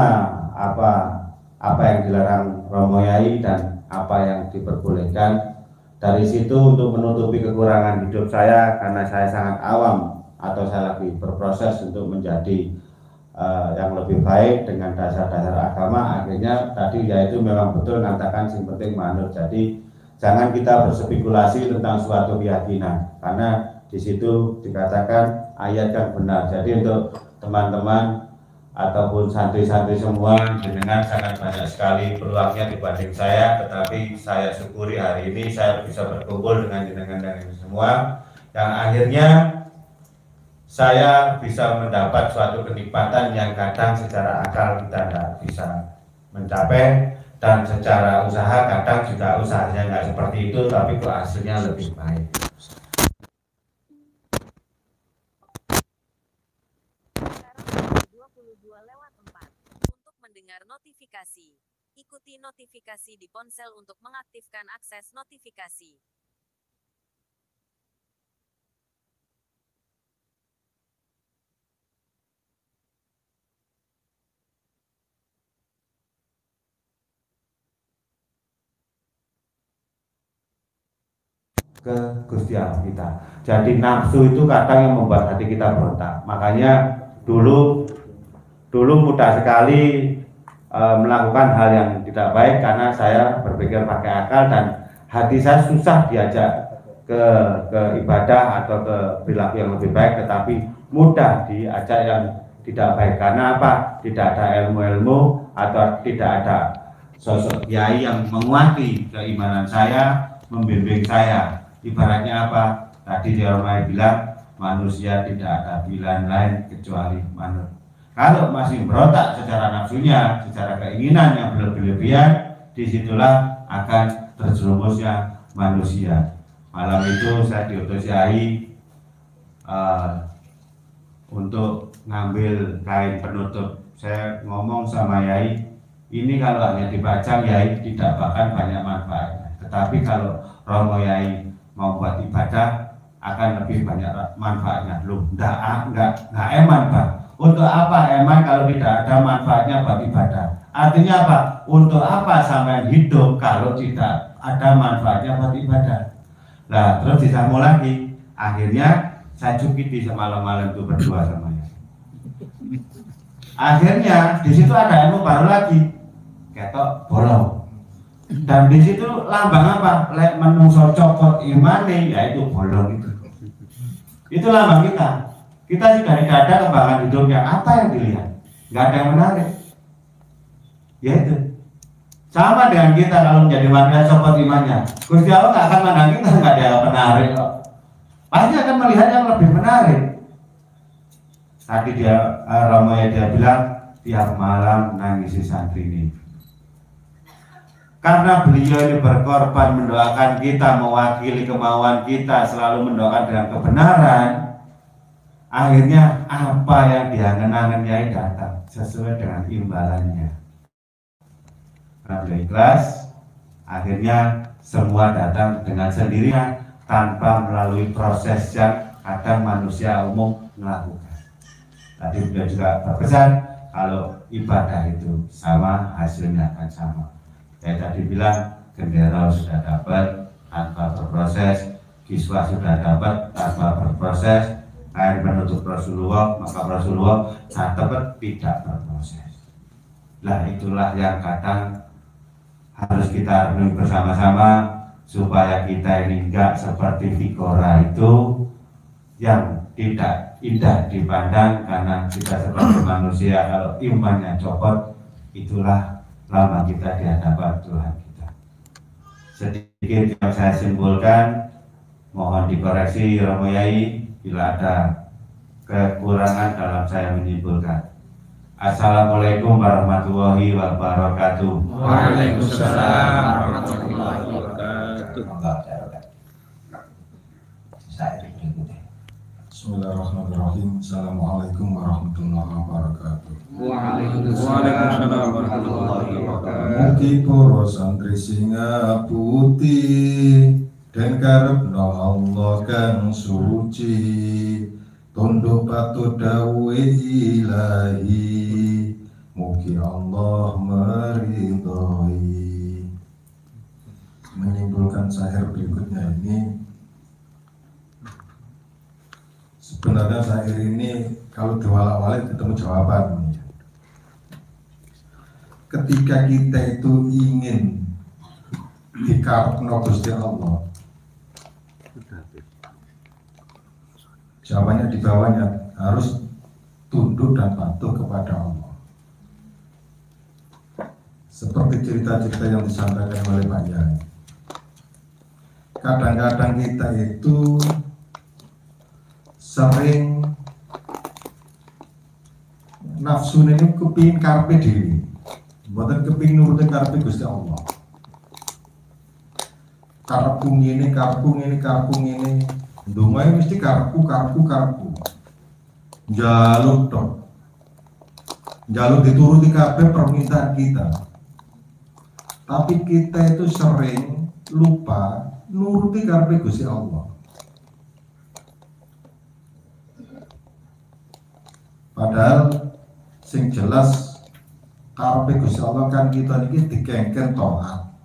apa yang dilarang Romo Yai dan apa yang diperbolehkan. Dari situ untuk menutupi kekurangan hidup saya karena saya sangat awam atau saya lagi berproses untuk menjadi yang lebih baik dengan dasar-dasar agama. Akhirnya tadi yaitu memang betul mengatakan yang penting manut. Jadi jangan kita berspekulasi tentang suatu keyakinan karena di situ dikatakan ayat yang benar. Jadi untuk teman-teman ataupun santri-santri semua, dengan sangat banyak sekali peluangnya dibanding saya, tetapi saya syukuri hari ini saya bisa berkumpul dengan jenengan dan ini semua, yang akhirnya saya bisa mendapat suatu kenikmatan yang kadang secara akal kita tidak bisa mencapai, dan secara usaha kadang juga usahanya nggak seperti itu, tapi kok hasilnya lebih baik. Untuk mendengar notifikasi, ikuti notifikasi di ponsel untuk mengaktifkan akses notifikasi. Ke Gusti Allah kita. Jadi nafsu itu kadang yang membuat hati kita berontak. Makanya dulu mudah sekali melakukan hal yang tidak baik karena saya berpikir pakai akal dan hati saya susah diajak ke ibadah atau ke perilaku yang lebih baik, tetapi mudah diajak yang tidak baik. Karena apa? Tidak ada ilmu-ilmu atau tidak ada sosok kiai yang menguati keimanan saya, membimbing saya. Ibaratnya apa? Tadi Jeromai bilang manusia tidak ada pilihan lain kecuali manut. Kalau masih berontak secara nafsunya, secara keinginan yang berlebihan, disitulah akan terjerumusnya manusia. Malam itu saya diutus Yai untuk ngambil kain penutup. Saya ngomong sama Yai, ini kalau hanya dipajang Yai tidak bahkan banyak manfaatnya. Tetapi kalau Romo Yai mau buat ibadah akan lebih banyak manfaatnya. Loh, enggak eman, Pak. Untuk apa eman kalau tidak ada manfaatnya buat ibadah? Artinya apa? Untuk apa sampai hidup kalau tidak ada manfaatnya buat ibadah? Nah, terus disambung lagi. Akhirnya saya cukiti semalam-malam itu berdua sama ya. Akhirnya di situ ada ilmu baru lagi, ketok bolong. Dan di situ lambang apa? Lek menungso copot imane, yaitu bolong itu. Itu lambang kita. Kita sudah tidak ada kembangan hidupnya. Apa yang dilihat? Nggak ada yang menarik. Yaitu sama dengan kita kalau menjadi warga copot imannya. Gusti Allah nggak akan mandang kita, nggak ada yang menarik kok. Pasti akan melihat yang lebih menarik. Tadi Romo dia bilang tiap malam nangisi santri ini. Karena beliau ini berkorban mendoakan kita, mewakili kemauan kita, selalu mendoakan dengan kebenaran. Akhirnya apa yang diangen-angen Yai datang sesuai dengan imbalannya. Karena beliau ikhlas, akhirnya semua datang dengan sendirinya tanpa melalui proses yang kadang manusia umum melakukan. Tadi beliau juga berpesan kalau ibadah itu sama, hasilnya akan sama. Saya tadi bilang gendera sudah dapat tanpa berproses, kiswah sudah dapat tanpa berproses, air menutup Rasulullah, maka Rasulullah dapat tidak berproses. Nah itulah yang kadang harus kita renung bersama-sama supaya kita ini enggak seperti Fikora itu yang tidak indah dipandang karena kita sebagai manusia kalau imannya copot, itulah lama kita di hadapan Tuhan kita. Sedikit yang saya simpulkan, mohon dikoreksi Romo Yai bila ada kekurangan dalam saya menyimpulkan. Assalamualaikum warahmatullahi wabarakatuh. Waalaikumsalam warahmatullahi wabarakatuh. Bismillahirrahmanirrahim. Assalamualaikum warahmatullahi wabarakatuh. Waalaikumsalam warahmatullahi wabarakatuh. Mugi para santri singa putih dan karepna Allah kang suci, tunduk patuh dawuh ilahi, mugi Allah meridhoi. Menyimpulkan syair berikutnya ini, sebenarnya syair ini kalau diwala-wali ketemu jawaban. Ketika kita itu ingin dikarepno Gusti Allah, jawabannya di bawahnya harus tunduk dan patuh kepada Allah. Seperti cerita-cerita yang disampaikan oleh Pak Yai. Kadang-kadang kita itu sering nafsu ini kepingin karepe dhewe, mboten kepingin nuruti karepe Gusti Allah. Karepku ngene, karepku ngene, ndongae mesti karepku. Njaluk tok. Njaluk dituruti kabeh permintaan kita. Tapi kita itu sering lupa nuruti karepe Gusti Allah. Padahal sing jelas karepe Gusti Allah kan kita niki dikengken taat,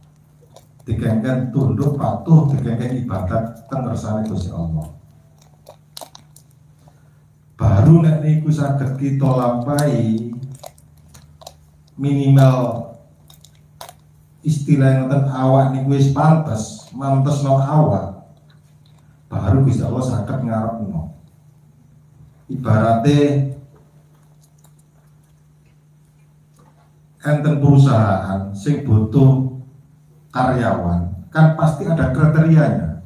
dikengken tunduk patuh, dikengken ibadat teng ngersane Gusti Allah. Baru nek niku saged kita lampahi minimal istilah ngoten awak niku wis pantes, mantesno awak. Baru Gusti Allah saged ngarepno. Ibarate enten perusahaan sing butuh karyawan kan pasti ada kriterianya.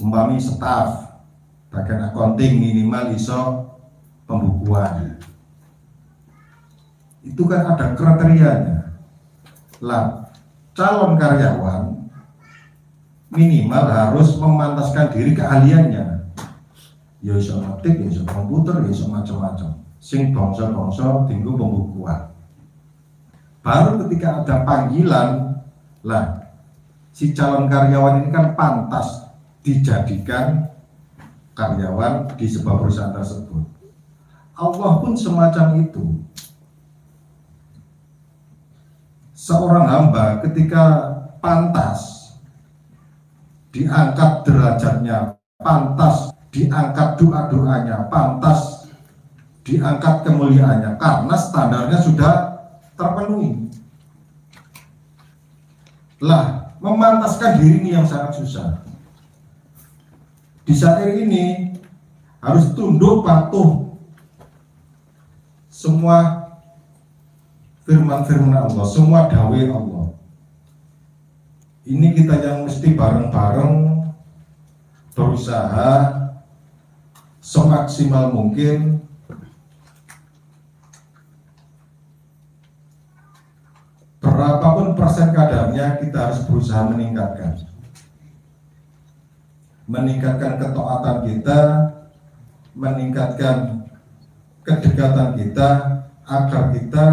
Umpami staf bagian accounting minimal iso pembukuan, itu kan ada kriterianya. Lah calon karyawan minimal harus memantaskan diri keahliannya, ya iso ngetik, ya iso komputer, ya iso macam-macam. Sing bangsa-bangsa tinggu pembukuan. Baru ketika ada panggilan, lah si calon karyawan ini kan pantas dijadikan karyawan di sebuah perusahaan tersebut. Allah pun semacam itu. Seorang hamba ketika pantas diangkat derajatnya, pantas diangkat doa-doanya, pantas diangkat kemuliaannya karena standarnya sudah terpenuhi. Lah, memantaskan diri ini yang sangat susah. Di syair ini harus tunduk patuh semua firman-firman Allah, semua dawai Allah. Ini kita yang mesti bareng-bareng berusaha semaksimal mungkin berapapun persen kadarnya kita harus berusaha meningkatkan ketaatan kita, meningkatkan kedekatan kita agar kita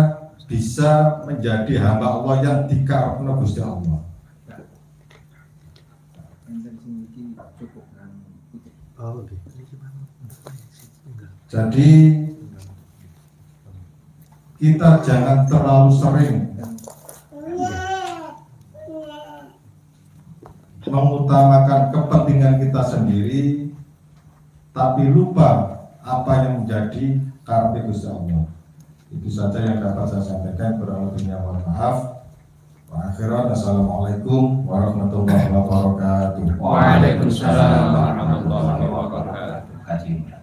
bisa menjadi hamba Allah yang dikarepno Gusti Allah. Jadi kita jangan terlalu sering mengutamakan kepentingan kita sendiri, tapi lupa apa yang menjadi karunia Gusti Allah. Itu saja yang dapat saya sampaikan. Kurang lebihnya mohon maaf. Wa akhiran, assalamualaikum warahmatullahi wabarakatuh. Waalaikumsalam warahmatullahi wabarakatuh.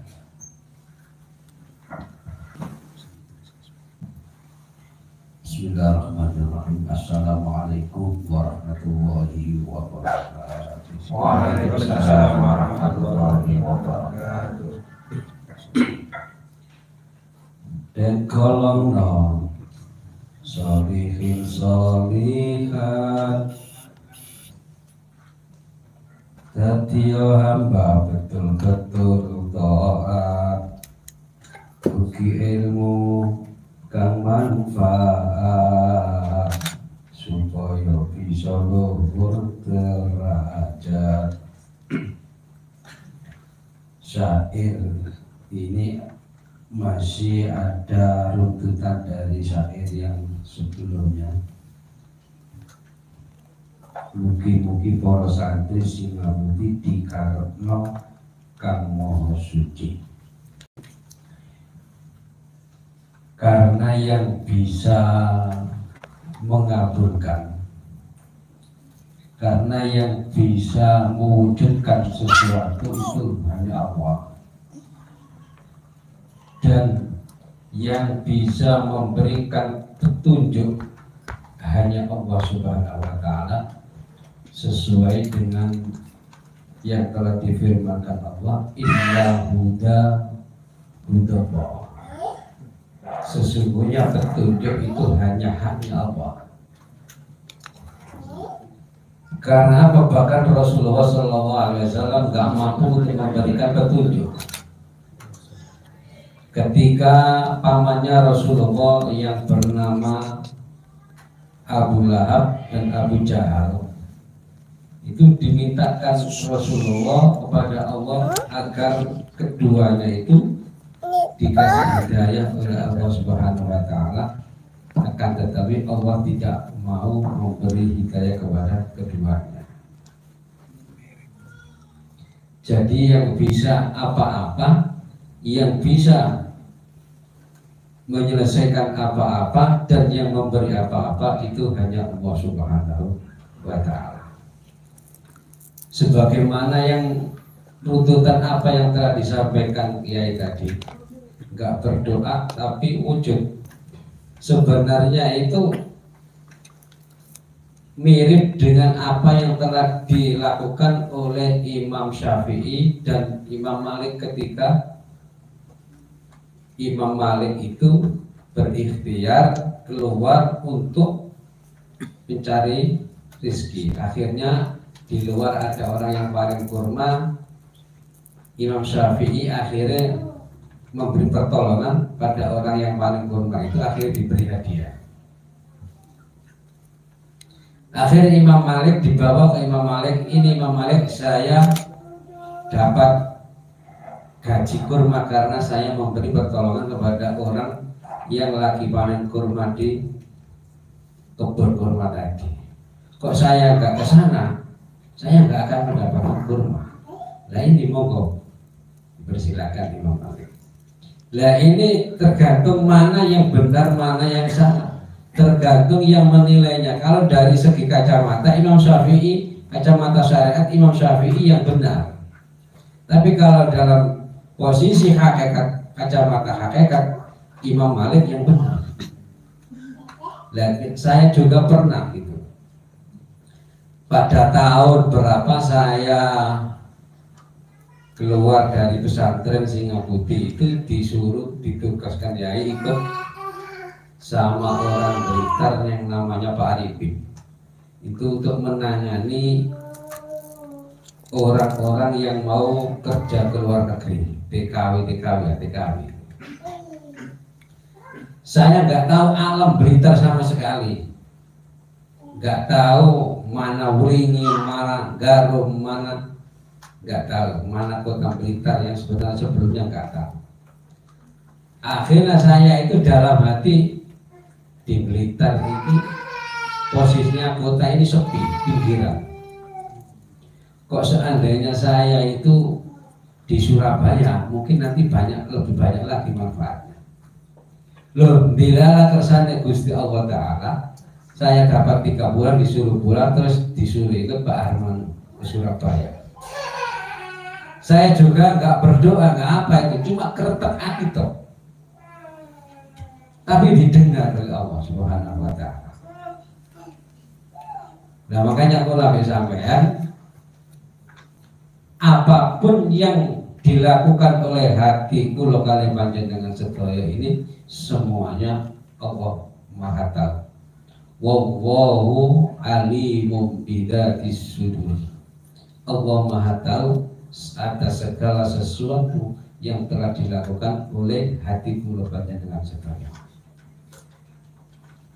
Bismillahirrahmanirrahim. Assalamualaikum warahmatullahi wabarakatuh. Waalaikumsalam warahmatullahi wabarakatuh. Dan kolongno sholihin sholihat, dadiyo hamba betul-betul taat, ugi ilmu kang manfaat, supaya bisa luhur derajat. Syair ini masih ada runtutan dari syair yang sebelumnya. Mugi-mugi para santri sing ngamuti dikarepno Kang Maha Suci. Karena yang bisa mengabulkan, karena yang bisa mewujudkan sesuatu itu hanya Allah. Dan yang bisa memberikan petunjuk hanya Allah Subhanahu wa Ta'ala, sesuai dengan yang telah difirmankan Allah, inna huda hudallah. Sesungguhnya petunjuk itu hanya Allah. Karena apa? Bahkan Rasulullah SAW nggak mampu untuk memberikan petunjuk. Ketika pamannya Rasulullah yang bernama Abu Lahab dan Abu Jahal itu dimintakan Rasulullah kepada Allah agar keduanya itu dikasih hidayah oleh Allah Subhanahu wa Ta'ala, akan tetapi Allah tidak mau memberi hidayah kepada keduanya. Jadi yang bisa apa-apa, yang bisa menyelesaikan apa-apa dan yang memberi apa-apa itu hanya Allah Subhanahu wa Ta'ala. Sebagaimana yang runtutan apa yang telah disampaikan Kiai tadi, nggak berdoa tapi wujud, sebenarnya itu mirip dengan apa yang telah dilakukan oleh Imam Syafi'i dan Imam Malik ketika Imam Malik itu berikhtiar keluar untuk mencari rezeki. Akhirnya di luar ada orang yang paling kurma, Imam Syafi'i akhirnya memberi pertolongan pada orang yang paling kurma itu, akhirnya diberi hadiah. Akhirnya Imam Malik dibawa ke Imam Malik. Ini Imam Malik, saya dapat gaji kurma karena saya memberi pertolongan kepada orang yang lagi panen kurma di kebun kurma tadi. Kok saya nggak ke sana, saya nggak akan mendapatkan kurma. Nah ini monggo, bersilakan Imam Malik. Nah ini tergantung mana yang benar, mana yang salah. Tergantung yang menilainya. Kalau dari segi kacamata Imam Syafi'i, kacamata syariat Imam Syafi'i yang benar. Tapi kalau dalam posisi hakikat, kacamata hakikat Imam Malik yang benar. Dan saya juga pernah gitu. Pada tahun berapa saya keluar dari pesantren Singaputih itu disuruh ditugaskan yai ikut sama orang Blitar yang namanya Pak Arifin. Itu untuk menangani orang-orang yang mau kerja ke luar negeri, TKW. Saya nggak tahu alam Blitar sama sekali, nggak tahu mana Wringi, mana Garum, mana nggak tahu, mana kota Blitar yang sebenarnya sebelumnya nggak tahu. Akhirnya saya itu dalam hati di Blitar ini posisinya kota ini sepi, pinggiran. Kok seandainya saya itu di Surabaya, mungkin nanti lebih banyak lagi manfaatnya. Loh, bila kersane Gusti Allah Ta'ala, saya dapat 3 bulan disuruh pulang, terus disuruh ikut Pak Arman ke Surabaya. Saya juga nggak berdoa, nggak apa itu, cuma keretek hati toh. Tapi didengar oleh Allah Subhanahu wa Ta'ala. Nah makanya aku lebih sampean, apapun yang dilakukan oleh hati kula kali panjenengan sedaya ini semuanya Allah Maha Tahu. Wallahu alimum bidatis sudur. Allah Maha Tahu atas segala sesuatu yang telah dilakukan oleh hati kula panjenengan sedaya.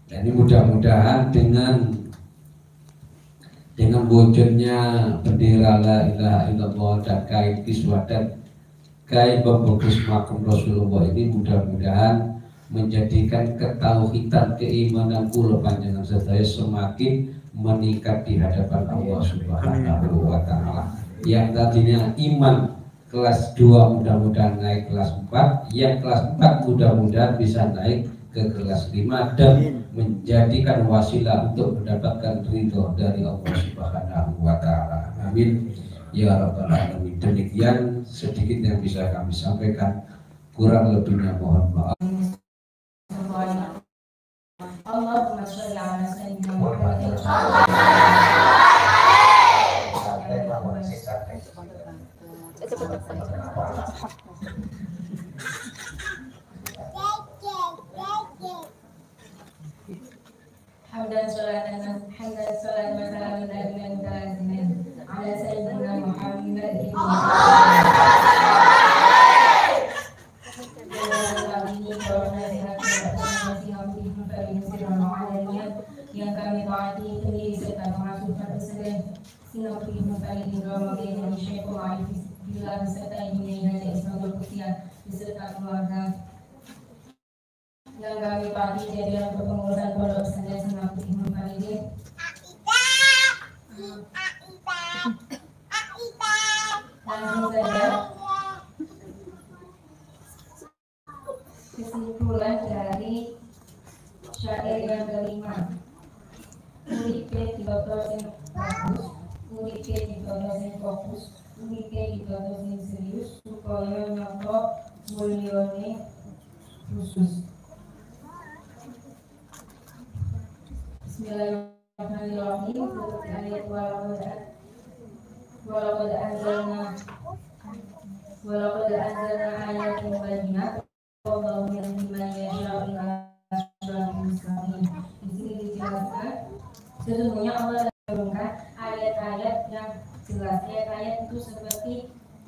Dan ini mudah-mudahan dengan wujudnya bendera la ilaha illallah dan kain kiswah dan kain pembungkus makum Rasulullah ini mudah-mudahan menjadikan ketauhidan keimanan kula panjenengan sedaya semakin meningkat di hadapan Allah Subhanahu wa Ta'ala. Yang tadinya iman kelas 2 mudah-mudahan naik kelas 4, yang kelas 4 mudah-mudahan bisa naik ke kelas 5 dan menjadikan wasilah untuk mendapatkan ridho dari Allah Subhanahu wa Ta'ala. Amin ya rabbal alamin. Demikian sedikit yang bisa kami sampaikan, kurang lebihnya mohon maaf. Allahumma sholli ala sayyidina Muhammad. Hamdan salatan wa salaman ala sayyidina Muhammad. Yang kami taati pendiri serta pengasuhan presiden Singapura Mufalidin Ramadan dan Syekh Arif Bilal serta ibunya dan Ismail Kutia beserta keluarga. Yang kami taati jajaran kepengurusan pondok pesantren Singapura Mufalidin. Langsung saja kesimpulan dari syair yang kelima. Uripe 3% fokus, uripe 3% fokus, uripe 3% serius, supaya nyoto mulyone khusus. Bismillahirrahmanirrahim. Ayat walaqad anzalna ayatin bayyinat wallahu yahdi man yasha'u ila siratal mustaqim. Di sini dijelaskan sesungguhnya Allah menurunkan ayat-ayat yang jelas. Ayat-ayat itu seperti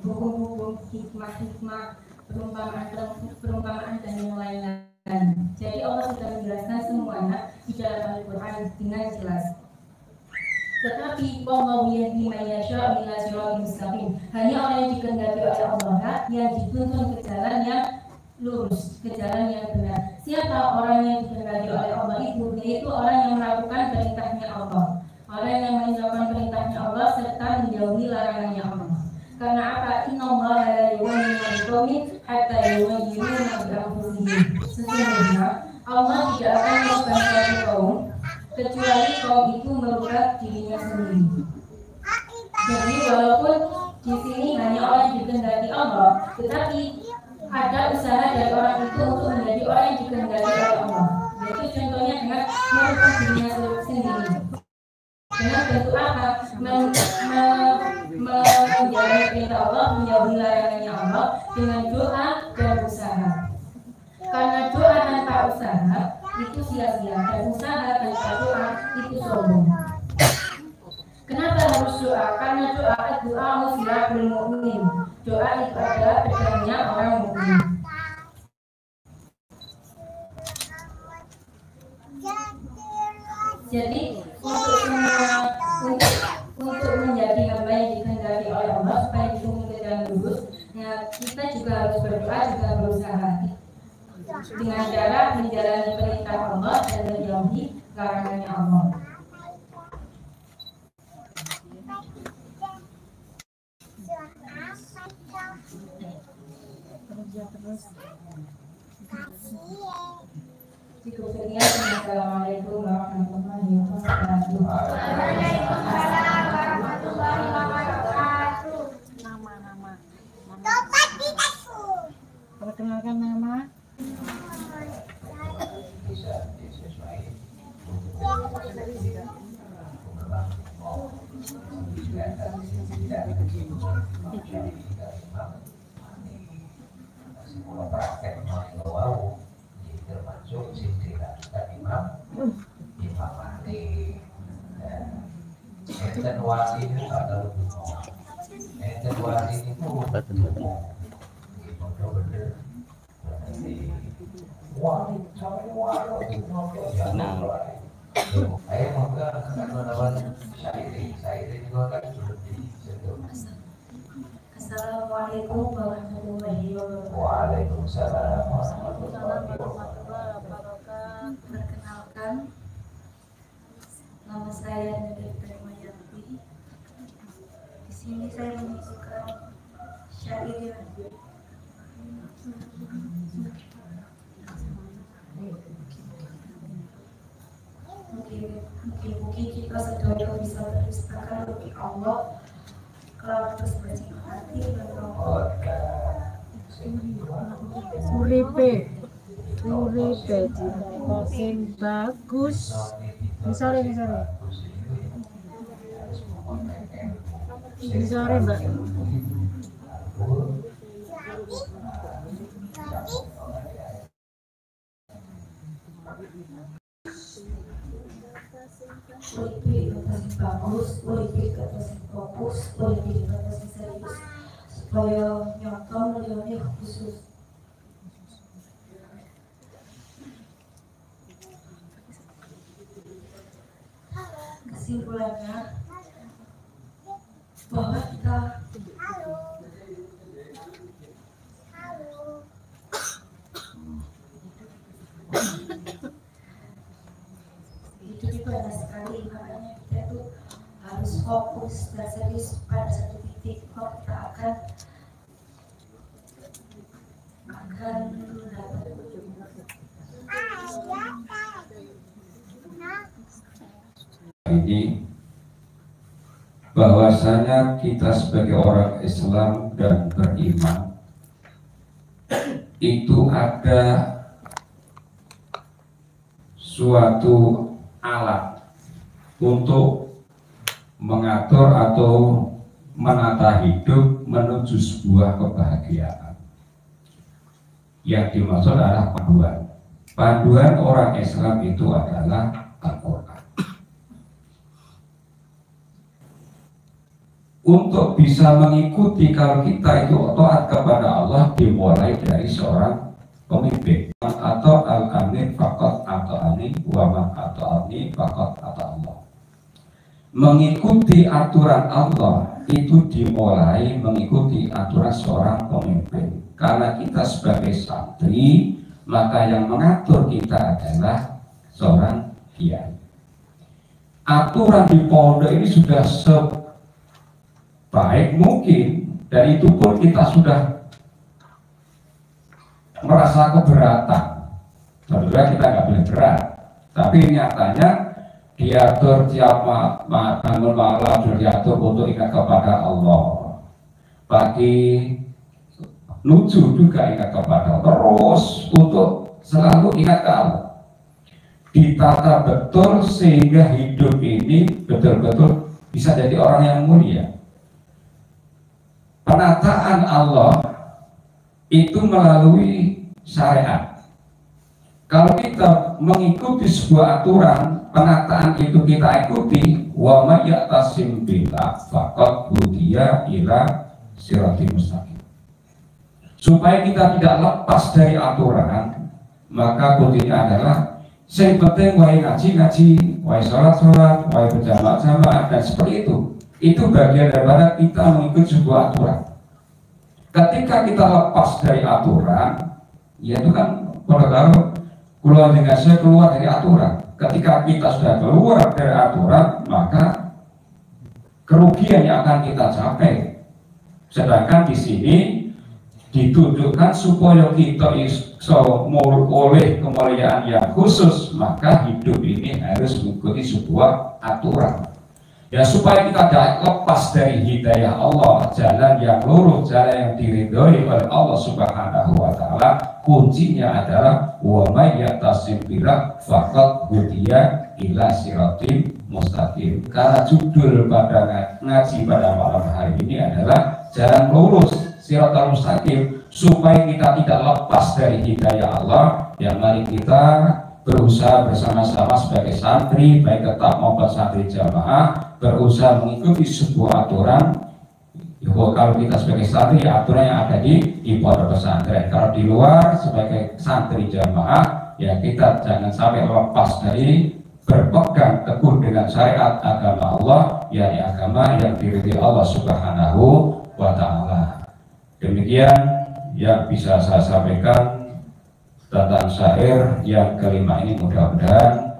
hukum-hukum, hikmah-hikmah, perumpamaan dan yang lain-lain. Jadi Allah sudah menjelaskan semuanya di dalam Al-Quran dengan jelas. Tetapi wallahu yahdi man yasha' ila siratal mustaqim. Hanya orang yang dikehendaki oleh Allah yang dituntun ke jalan yang lurus, ke jalan yang benar. Siapa orang yang dikehendaki oleh Allah itu? Yaitu orang yang melakukan perintahnya Allah, orang yang meninggalkan perintahnya Allah serta menjauhi larangannya Allah. Karena apa? Innallaha la yughayyiru ma biqaumin hatta yughayyiru ma bi anfusihim. Sesungguhnya Allah tidak akan mengubah suatu kaum kecuali kaum itu merubah dirinya sendiri. Jadi walaupun di sini hanya orang yang dikehendaki Allah, tetapi ada usaha dari orang itu untuk menjadi orang yang dikehendaki oleh Allah. Yaitu contohnya dengan merubah dirinya sendiri. Dengan bentuk apa? Menjalani perintah Allah, menjauhi larangannya Allah dengan doa dan usaha. Karena doa tanpa usaha itu sia-sia, dan usaha tanpa doa itu sombong. Kenapa harus doa? Karena doa musyraful mukmin. Doa itu adalah pedangnya orang mukmin. Jadi untuk menjadi hamba yang dikehendaki oleh Allah supaya dituntun ke jalan lurus, ya, kita juga harus berdoa, juga berusaha dengan cara menjalani perintah Allah dan menjauhi larangannya Allah. Cukup sekian. Assalamualaikum warahmatullahi wabarakatuh. Waalaikumsalam warahmatullahi wabarakatuh. Nama. Dapat dikasih. Perkenalkan nama. Termasuk dilakukan imam mati. Enten wali itu ada hubungan. Enten wali itu bener-bener wali sampai wali itu jangan. Saya mau ke kawan syairi juga kan sudah disentuh. Assalamualaikum warahmatullahi wabarakatuh. Waalaikumsalam warahmatullahi wabarakatuh. Perkenalkan, nama saya Nuri Primayanti. Di sini saya menyusukan syair. Mungkin kita sedaya bisa berdustakan bagi Allah. Kalau terus bersikap hati Uripe sing bagus. Misalnya Mbak. Lebih dikasih bagus, lebih dikasih fokus, lebih dikasih serius supaya nyata lebih khusus. Kesimpulannya bahwa kita banyak sekali, makanya kita tuh harus fokus dan serius pada satu titik. Kalau kita akan dapat ini bahwasanya kita sebagai orang Islam dan beriman itu ada suatu alat untuk mengatur atau menata hidup menuju sebuah kebahagiaan. Yang dimaksud adalah panduan. Panduan orang Islam itu adalah Al-Quran. Untuk bisa mengikuti kalau kita itu taat kepada Allah dimulai dari seorang pemimpin. Atau al-amin faqat atau ani wa man atau ani faqat atau Allah. Mengikuti aturan Allah itu dimulai mengikuti aturan seorang pemimpin. Karena kita sebagai santri, maka yang mengatur kita adalah seorang kiai. Aturan di pondok ini sudah sebaik mungkin, dan itu pun kita sudah merasa keberatan. Sebenarnya kita nggak boleh berat, tapi nyatanya diatur tiap bangun malam, diatur untuk ingat kepada Allah. Pagi nuju juga ingat kepada Allah, terus untuk selalu ingat Allah. Ditata betul sehingga hidup ini betul-betul bisa jadi orang yang mulia. Penataan Allah itu melalui syariat. Kalau kita mengikuti sebuah aturan, penataan itu kita ikuti, wa may ya'tasim billah faqad hudiya ila siratal mustaqim. Supaya kita tidak lepas dari aturan, maka kuncinya adalah yang penting wae ngaji, wae sholat, wae berjamaah, dan seperti itu. Itu bagian daripada kita mengikuti sebuah aturan. Ketika kita lepas dari aturan, ya itu kan kalau keluar dengan saya keluar dari aturan. Ketika kita sudah keluar dari aturan, maka kerugian yang akan kita capai. Sedangkan di sini ditunjukkan supaya kita oleh kemuliaan yang khusus, maka hidup ini harus mengikuti sebuah aturan. Ya, supaya kita tidak lepas dari hidayah Allah, jalan yang lurus, jalan yang diridhoi oleh Allah Subhanahu wa taala. Kuncinya adalah wa may ya'tasim billah faqad hudiya ila siratal mustaqim. Karena judul pada ngaji pada malam hari ini adalah jalan lurus, siratal mustaqim, supaya kita tidak lepas dari hidayah Allah. Ya, mari kita berusaha bersama-sama sebagai santri, baik tetap maupun santri jamaah, berusaha mengikuti sebuah aturan. Ya, kalau kita sebagai santri, aturan yang ada di pondok pesantren. Kalau di luar sebagai santri jamaah, ya kita jangan sampai lepas dari berpegang teguh dengan syariat agama Allah, yakni agama yang diridhoi Allah Subhanahu wa taala. Demikian yang bisa saya sampaikan tentang syair yang kelima ini. Mudah-mudahan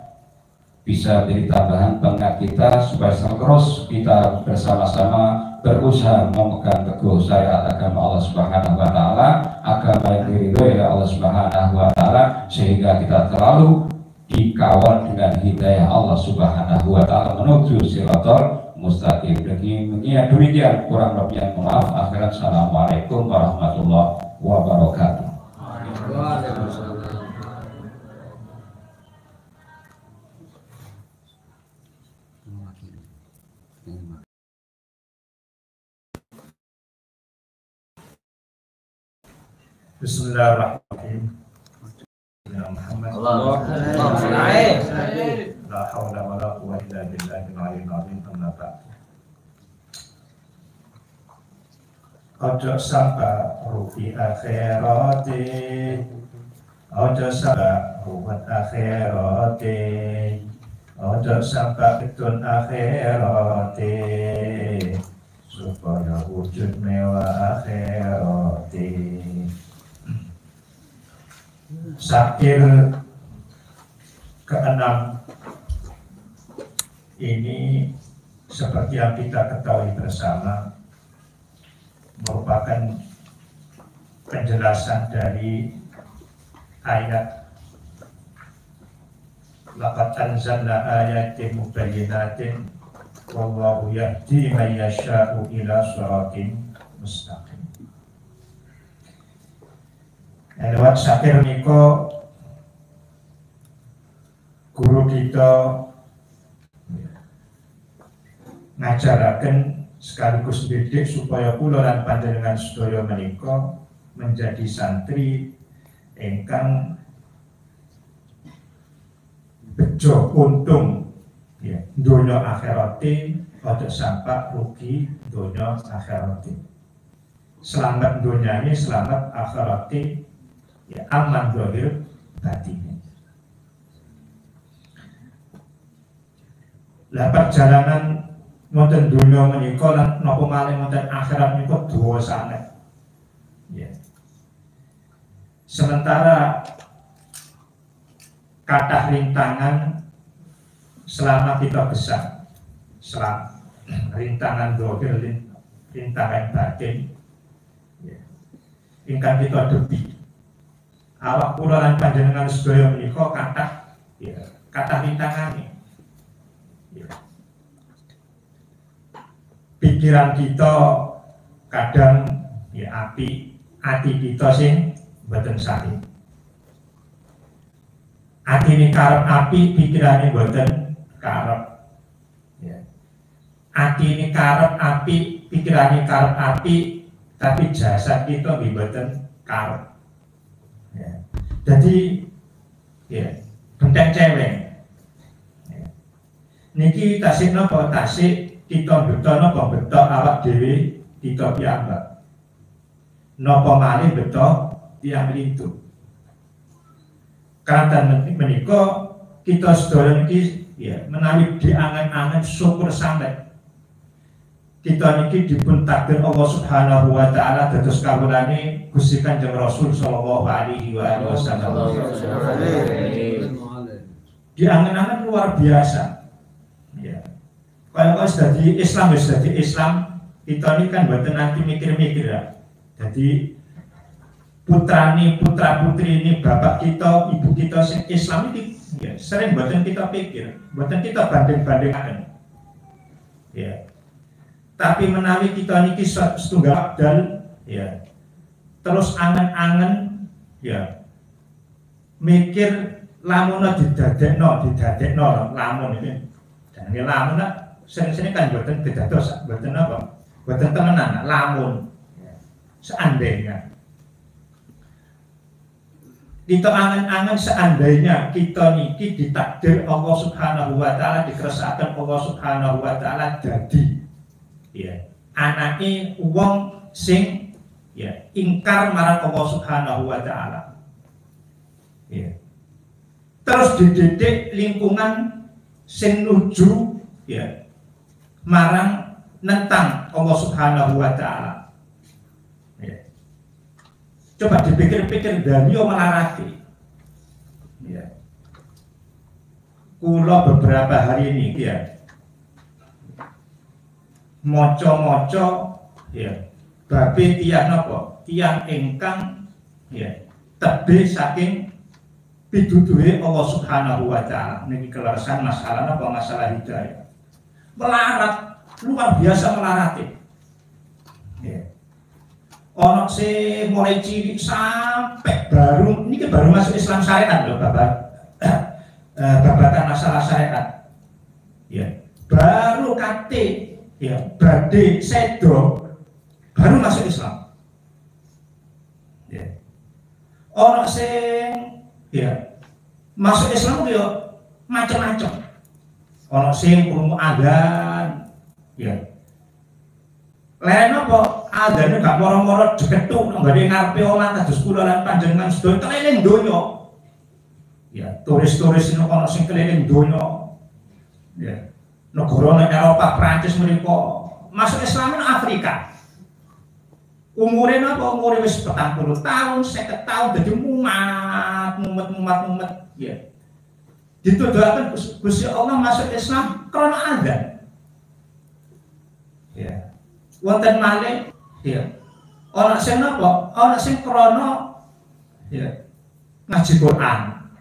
bisa menjadi tambahan pengingat kita supaya terus kita bersama-sama berusaha memegang teguh syariat agama Allah Subhanahu wa taala, agama yang diridhoi oleh Allah Subhanahu wa taala, sehingga kita terlalu dikawal dengan hidayah Allah Subhanahu wa taala menuju siratal mustaqim. Demikian kurang lebih yang maaf. Akhiran, assalamualaikum warahmatullahi wabarakatuh. Bismillahirrahmanirrahim. La haula wa la quwwata illa billahil aliyyil azim. Amma ba'd. Ojo sapa rufi akhirati, ojo sapa ruwat akhirati, ojo sapa ketun akhirati, supaya wujud mewah akhirati. Sakir keenam ini seperti yang kita ketahui bersama merupakan penjelasan dari ayat laqad anzalna ayatin mubayyinatin wallahu yahdi man yasha'u ila shiratin mustaqim. Lewat sakir niko guru kita ngajaraken sekaligus didik supaya kula lan panjenengan sedaya menika menjadi santri ingkang bejo untung ya donya akhirate, aja sampai rugi donya akhirate. Selamat donyane, selamat akhirate, ya aman zahir batin. Lah perjalanan wonten dunya menika lan napa malih wonten akhirat menika dosane. Ya. Sementara kathah rintangan selama kita besar, selama rintangan zahir, rintangan batin, ya. Ingkang kita depi. Awak kula lan panjenengan sedaya menika kathah, ya, kathah rintangane. Ya. Pikiran kita kadang ya api, hati kita sing mboten sari. Hati ini karep api, pikirannya mboten karep. Ya. Hati ini karep api, pikirannya karep api, tapi jasad kita mboten karep. Ya. Jadi ya benteng cewek. Ya. Niki tasik napa tasik kita beto napa beto awak dhewe kita piyambak. Napa malih beto tiyang lintu. Kanten menika kita sedaya niki ya menawi diangen-angen syukur sanget. Kita niki dipun takdir Allah Subhanahu wa taala dados kawulane Gusti Kanjeng Rasul sallallahu alaihi wasallam. Diangen-angen luar biasa. Ya. Kalau jadi Islam, jadi Islam, kita ini kan buatan nanti mikir-mikir ya. Jadi putra putri ini, bapak kita, ibu kita Islam ini ya, sering buatan kita pikir, buatan kita banding-bandingkan. Ya. Tapi menawi kita ini setunggal dan ya, terus angen-angen ya, mikir lamun didadekno lamun ini, dan ini lamun sering-sering kan buatan beda dosa, buatan apa? Buatan temenan, lamun seandainya kita angan-angan seandainya kita niki ditakdir Allah Subhanahu wa taala, dikersakaken Allah Subhanahu wa taala dadi ya anake wong sing ya ingkar marang Allah Subhanahu wa taala. Ya. Terus dididik lingkungan sing nuju ya marang nentang Allah Subhanahu wa taala. Ya. Coba dipikir-pikir dan yo melarati. Ya. Kula beberapa hari ini ya moco-moco ya babe tiyang napa? Tiyang ingkang ya tebih saking pituduhe Allah Subhanahu wa taala. Niki kelarasan masalah napa? Masalah hidayah. Melarat, luar biasa melarati. Ya. Ono sing mulai cilik sampai baru ini baru masuk Islam syariat loh Bapak. Babakan masalah syariat. Ya, baru kate ya badhe sedo baru masuk Islam. Ya. Ono sing ya masuk Islam yo macam-macam. Ono sing krungu adzan ya. Lain apa? Adzane gak moro-moro jekethuk nang gone ngarepe omah kados kula lan panjenengan sedaya keliling donya. Ya, turis-turis ini ono sing keliling donya. Ya. Negara Eropa, Prancis menika masuk Islam nang Afrika. Umure napa? Umure wis 40 tahun, 50 tahun dadi mumet ya. Dituduhaken Gusti Allah masuk Islam krana adzan. Ya. Wonten malih ya. Ana sing napa? Ana sing krana ya ngaji Quran.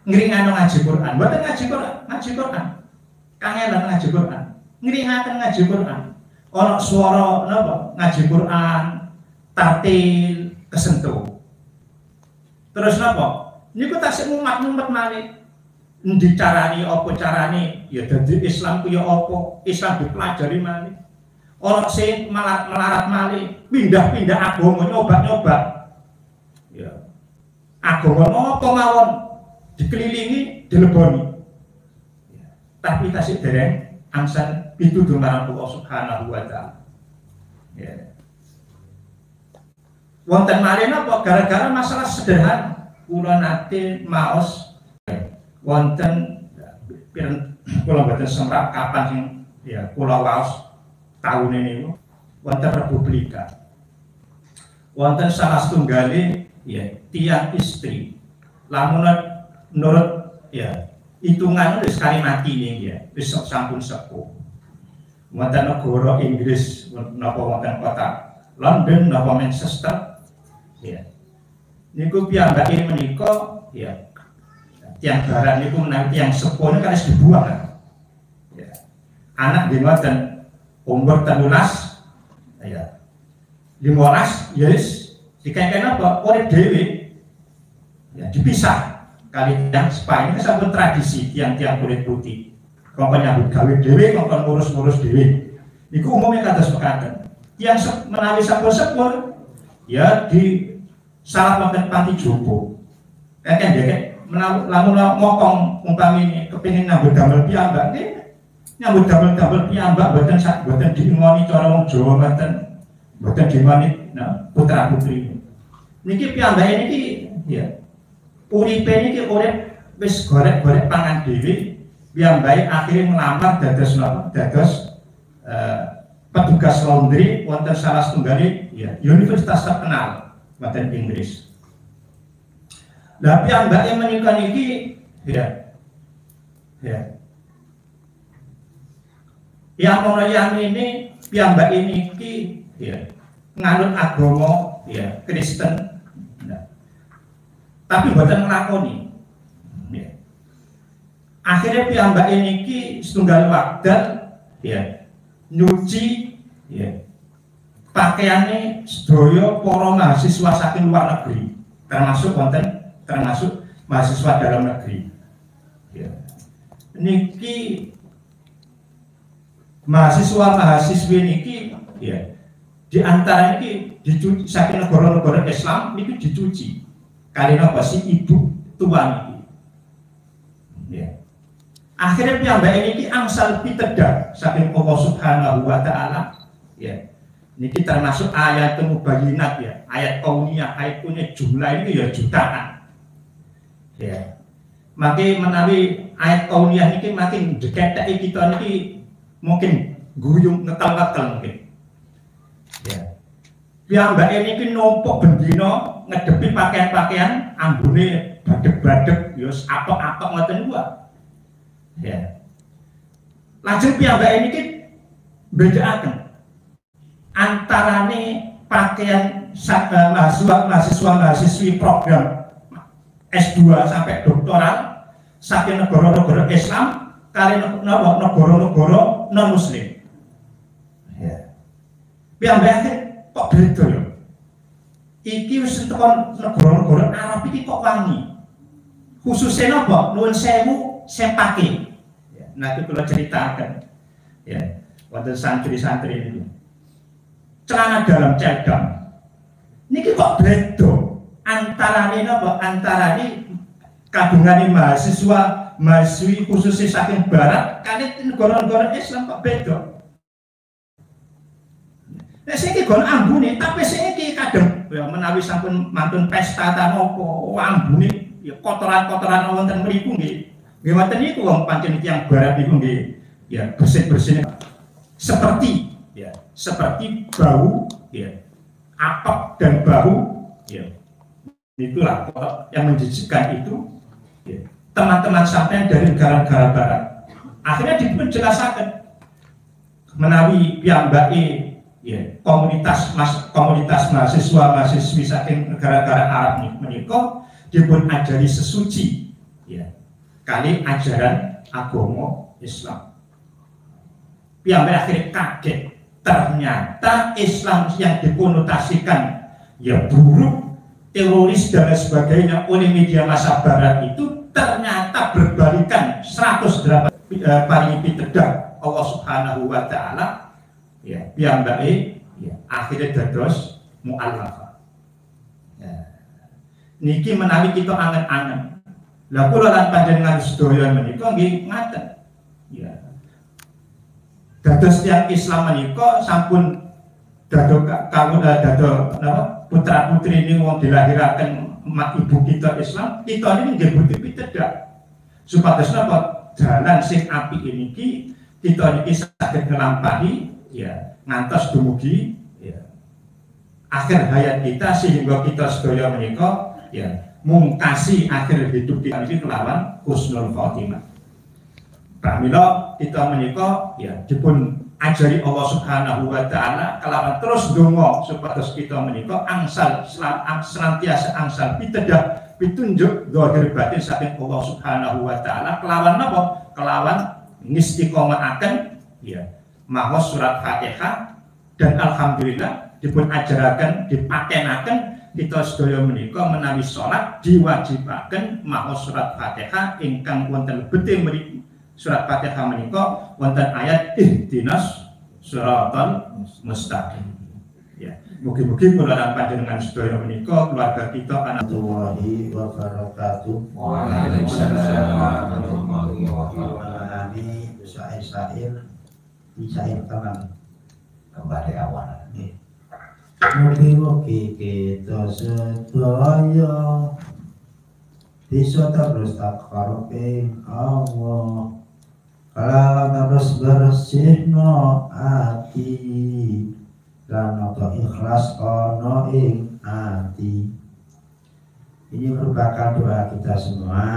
Ngringano ngaji Quran. Mboten ngaji Quran. Kangelan ngaji Quran. Ngringaken ngaji Quran. Ana swara napa? Ngaji Quran, tartil, kesentuh. Terus napa? Niku tasik mumet-mumet malih. Endi carane apa carane ya dadi Islam ku ya apa Islam dipelajari malih ora sing melarat malih pindah-pindah agama nyoba-nyoba ya agama apa mawon dikelilingi dileboni ya. Tapi tasik dereng angsan pituduh marang Allah Subhanahu wa taala ya wonten malih napa gara-gara masalah sederhana kula nate maos wonten kula boten semrap kapan sing ya kula waos tahun ini wonten Republika. Wonten salah setunggali ya tiang istri. Lamun menurut ya hitungan wis kali mati nih ya wis sampun sepuh. Wonten negara Inggris napa wonten kota London napa Manchester ya. Niku piyambake menika ya tiang barat niku menawi tiang sepuh niku harus dibuang kan. Ya. Anak di wonten umur 13 ya 15 ya wis dikaitkan apa oleh dewi ya dipisah kali yang Spanyol ini sampun tradisi tiang-tiang kulit putih kongkon nyambut gawe dewi kongkon ngurus-ngurus dewi itu umumnya kata sepakatan yang menawi sampun sepur ya di salah makan panti jompo kan dia lamun mokong umpami ini kepingin nyambut damel piyambak nyambut damel piyambak boten diingoni cara wong Jawa boten diingoni putra putri niki piyambake niki ya uripe niki urip wis golek-golek pangan dhewe piyambake akhirnya melamar dados petugas laundry wonten salah setunggal ya universitas terkenal wonten Inggris. Lah piyambake menika niki ya yang ono yang ini piyambake niki ya nganut agama ya Kristen tapi buatan ngelakoni ya. Akhirnya piyambake niki setunggal wekdal ya nyuci ya pakaiane sedaya para mahasiswa saking luar negeri termasuk mahasiswa dalam negeri ya. Niki mahasiswa-mahasiswi niki ya di antara niki dicuci saking negara-negara Islam niki dicuci kali napa si ibu tua niki ya. Akhirnya piyambake niki angsal pitedah saking Allah Subhanahu wa taala ya. Niki termasuk ayat mubayyinat ya, ayat kauniyah, ayat punya jumlah ini ya jutaan ya. Makin menawi ayat kauniyah niki makin deketake kita niki mungkin guyung ngetal-ngetal mungkin ya. Piyambake niki numpuk bendina ngedepi pakaian-pakaian ambune badeg-badeg ya apok-apok ngoten niku ya. Lajeng piyambake niki bedakaken antarane pakaian mahasiswa-mahasiswi program S2 sampai doktoral saking negara-negara Islam kali negara-negara non muslim ya. Piyambake kok beda ya iki wis tekan negara-negara Arab iki kok wangi khususnya napa nuwun sewu sempake ya. Nah itu kalau ceritakan ya wonten santri-santri ini celana dalam cadang niki kok beda antarane napa antarane kagungane mahasiswi khususnya saking barat kali negara-negara Islam kok beda. Nek siki gon ambune tapi siki kadang ya menawi sampun mantun pesta ta napa ambune ya kotoran-kotoran wonten mriku nggih. Nggih wonten niku wong pancen tiyang barat niku nggih ya bersih-bersih seperti bau ya apek dan bau ya itulah yang menjijikkan itu ya. Teman-teman sampean dari negara-negara barat akhirnya dipenjelasaken menawi piyambake ya komunitas mahasiswa-mahasiswi saking negara-negara Arab menika dipun ajari sesuci ya kali ajaran agama Islam. Piyambake akhirnya kaget ternyata Islam yang dikonotasikan ya buruk, teroris dan sebagainya oleh media massa barat itu ternyata berbalikan 180 paling pitedah Allah Subhanahu wa taala ya piyambake ya akhirnya dados mu'allafah ya. Niki menawi kita angen-angen lah kula lan panjenengan sedaya menika nggih ngaten ya dados tiyang Islam menika sampun dado putra putri ini wong dilahiraken emak ibu kita Islam kita ini nggih bukti pitedah supados napa dalan sing apik niki kita niki saged nglampahi ya ngantos dumugi ya akhir hayat kita sehingga kita sedaya menika ya mungkasi akhir hidup kita ini kelawan husnul khotimah. Pramila kita menika ya dipun ajari Allah Subhanahu wa taala kelawan terus donga supados kita menika angsal senantiasa angsal pitedah pitunjuk zahir batin saking Allah Subhanahu wa taala kelawan napa? Kelawan ngistiqomaaken ya maos surat Fatihah dan alhamdulillah dipun ajaraken dipakenaken kita sedaya menika menawi salat diwajibaken maos surat Fatihah ingkang wonten lebete mriki surat Fatihah menika wonten ayat ihdinas siratal mustaqim. Ya, mugi-mugi kula lan panjenengan sedaya menika keluarga kita anak warahmatullahi wabarakatuh. Waalaikumsalam warahmatullahi wabarakatuh. Ini syair-syair disair tangan Kembali awal. mugi-mugi kita sedaya bisa terus takarub ing Allah kalawan terus bersihno ati lan ana ikhlas ana ing ati. Ini merupakan doa kita semua.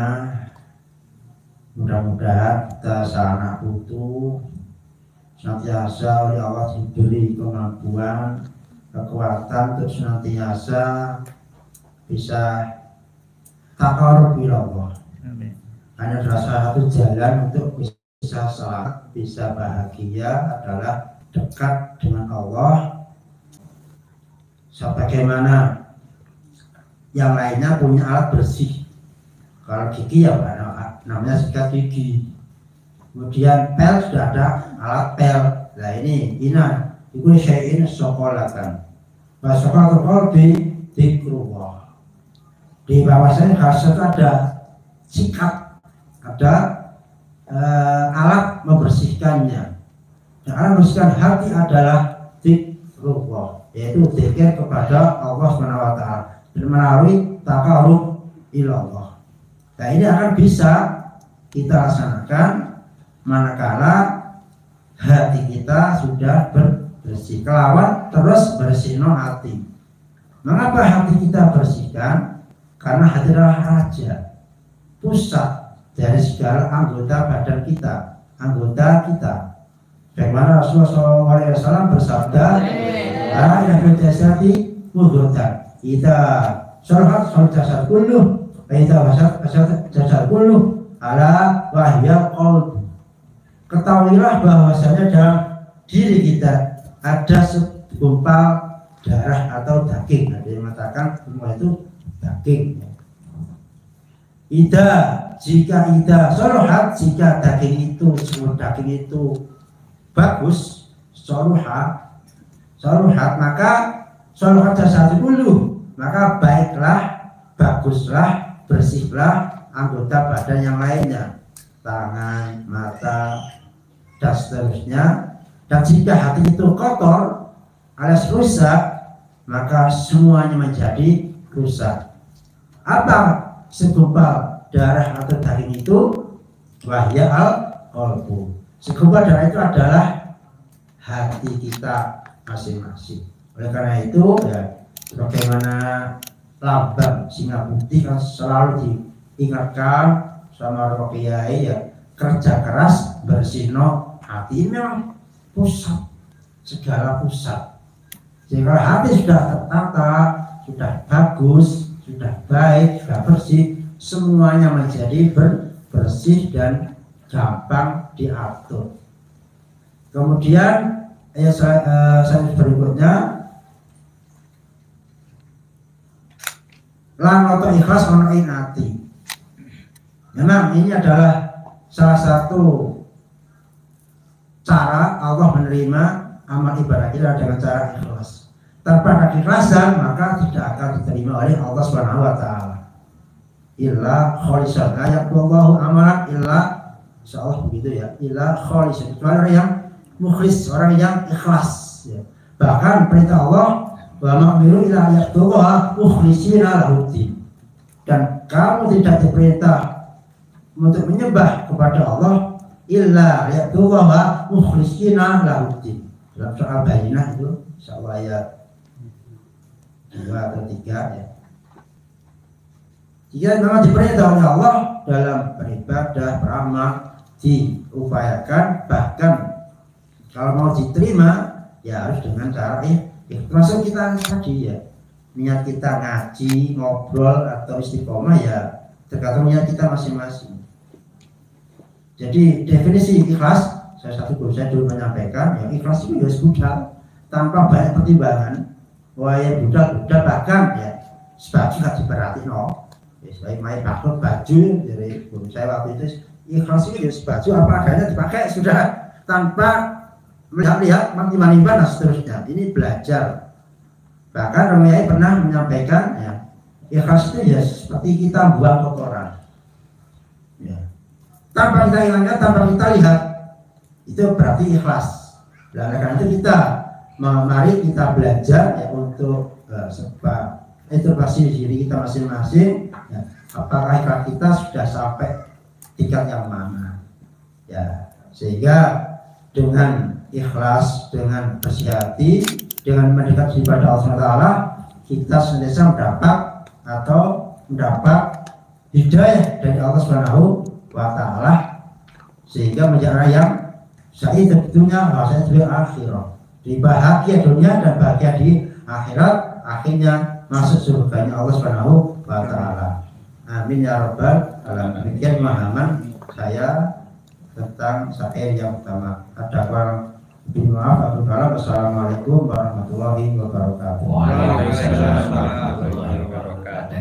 Mudah-mudahan kita seanak putu senantiasa oleh Allah diberi kemampuan, kekuatan untuk senantiasa bisa takarub ila Allah. Hanya salah satu jalan untuk bisa selamat, bisa bahagia adalah dekat dengan Allah. Sebagaimana yang lainnya punya alat bersih. Kalau gigi ya namanya sikat gigi. Kemudian pel sudah ada alat pel. Nah ini itu syai'in sokolatan. Sokolat qalbi dzikrullah. Di bawahnya harus ada sikat, ada alat membersihkannya. Dan alat membersihkan hati adalah dzikrullah, yaitu zikir kepada Allah SWT dan melalui takarub ilallah. Nah ini akan bisa kita laksanakan manakala hati kita sudah bersih, kelawan terus bersihno hati. Mengapa hati kita bersihkan? Karena hati adalah raja, pusat dari segala anggota badan kita, anggota kita. Bagaimana Rasulullah SAW bersabda, "La yang jasadi mudghatan, idza salahat salahat jasad kulluh, wa idza fasadat jasad kulluh, ala wahya qalb." Ketahuilah bahwasanya dalam diri kita ada segumpal darah atau daging. Ada yang mengatakan semua itu daging. Jika soluhat, jika daging itu semua daging itu bagus, soluhat maka soluhat jasad dulu, maka baiklah, baguslah, bersihlah anggota badan yang lainnya, tangan, mata, dan seterusnya. Dan jika hati itu kotor alias rusak, maka semuanya menjadi rusak. Apa segumpal darah atau daging itu? Wahya al-qalbu. Segumpal darah itu adalah hati kita masing-masing. Oleh karena itu ya, bagaimana lambang singa putih kan selalu diingatkan sama Roh Kiai ya, kerja keras bersihno hati. Ini memang pusat segala pusat. Jadi kalau hati sudah tertata, sudah bagus, sudah baik, sudah bersih, semuanya menjadi bersih dan gampang diatur. Kemudian saya berikutnya, lan oto ikhlas ono ing ati. Memang ini adalah salah satu cara Allah menerima amal ibadah kita dengan cara ikhlas. Tanpa keikhlasan maka tidak akan diterima oleh Allah Subhanahu wa taala. Illa kholisan, ayatullahu amalan illa, insyaallah begitu ya, illa kholisan, orang yang mukhlis, orang yang ikhlas ya. Bahkan perintah Allah wa ma'miru ila ayatullah mukhlisina lahuddin. Dan kamu tidak diperintah untuk menyembah kepada Allah illa ayatullah mukhlisina lahuddin, dalam soal Bayyinah itu insyaallah ayat 2 atau 3 ya. Jika memang diperintah oleh Allah dalam beribadah, beramal, diupayakan, bahkan kalau mau diterima ya harus dengan cara termasuk kita tadi ya, niat kita ngaji, ngobrol atau istiqomah ya tergantung niat kita masing-masing. Jadi definisi ikhlas, saya satu guru saya dulu menyampaikan ya, ikhlas itu ya budal tanpa banyak pertimbangan. Wah ya budal bahkan ya sebaju gak diperhatiin ya, sebagai main baju dari guru saya waktu itu ikhlas itu ya sebaju apa adanya dipakai sudah tanpa melihat menimbang dan seterusnya. Ini belajar. Bahkan Romai pernah menyampaikan ya, ikhlas itu ya seperti kita buang kotoran ya. Tanpa kita hilangkan, tanpa kita lihat, itu berarti ikhlas. Dan karena itu mari kita belajar ya untuk introspeksi diri kita masing-masing ya, apakah ikhlas kita sudah sampai tingkat yang mana ya, sehingga dengan ikhlas, dengan bersih hati, dengan mendekat kepada Allah SWT, kita senantiasa mendapat hidayah dari Allah SWT, sehingga menjadi orang yang sa'id tentunya bahasanya di akhirat, di bahagia dunia dan bahagia di akhirat, akhirnya masuk surganya Allah SWT. Amin ya rabbal alamin. Demikian pemahaman saya tentang syair yang pertama. Ada kurang lebih maaf, Assalamualaikum warahmatullahi wabarakatuh. Waalaikumsalam warahmatullahi wabarakatuh.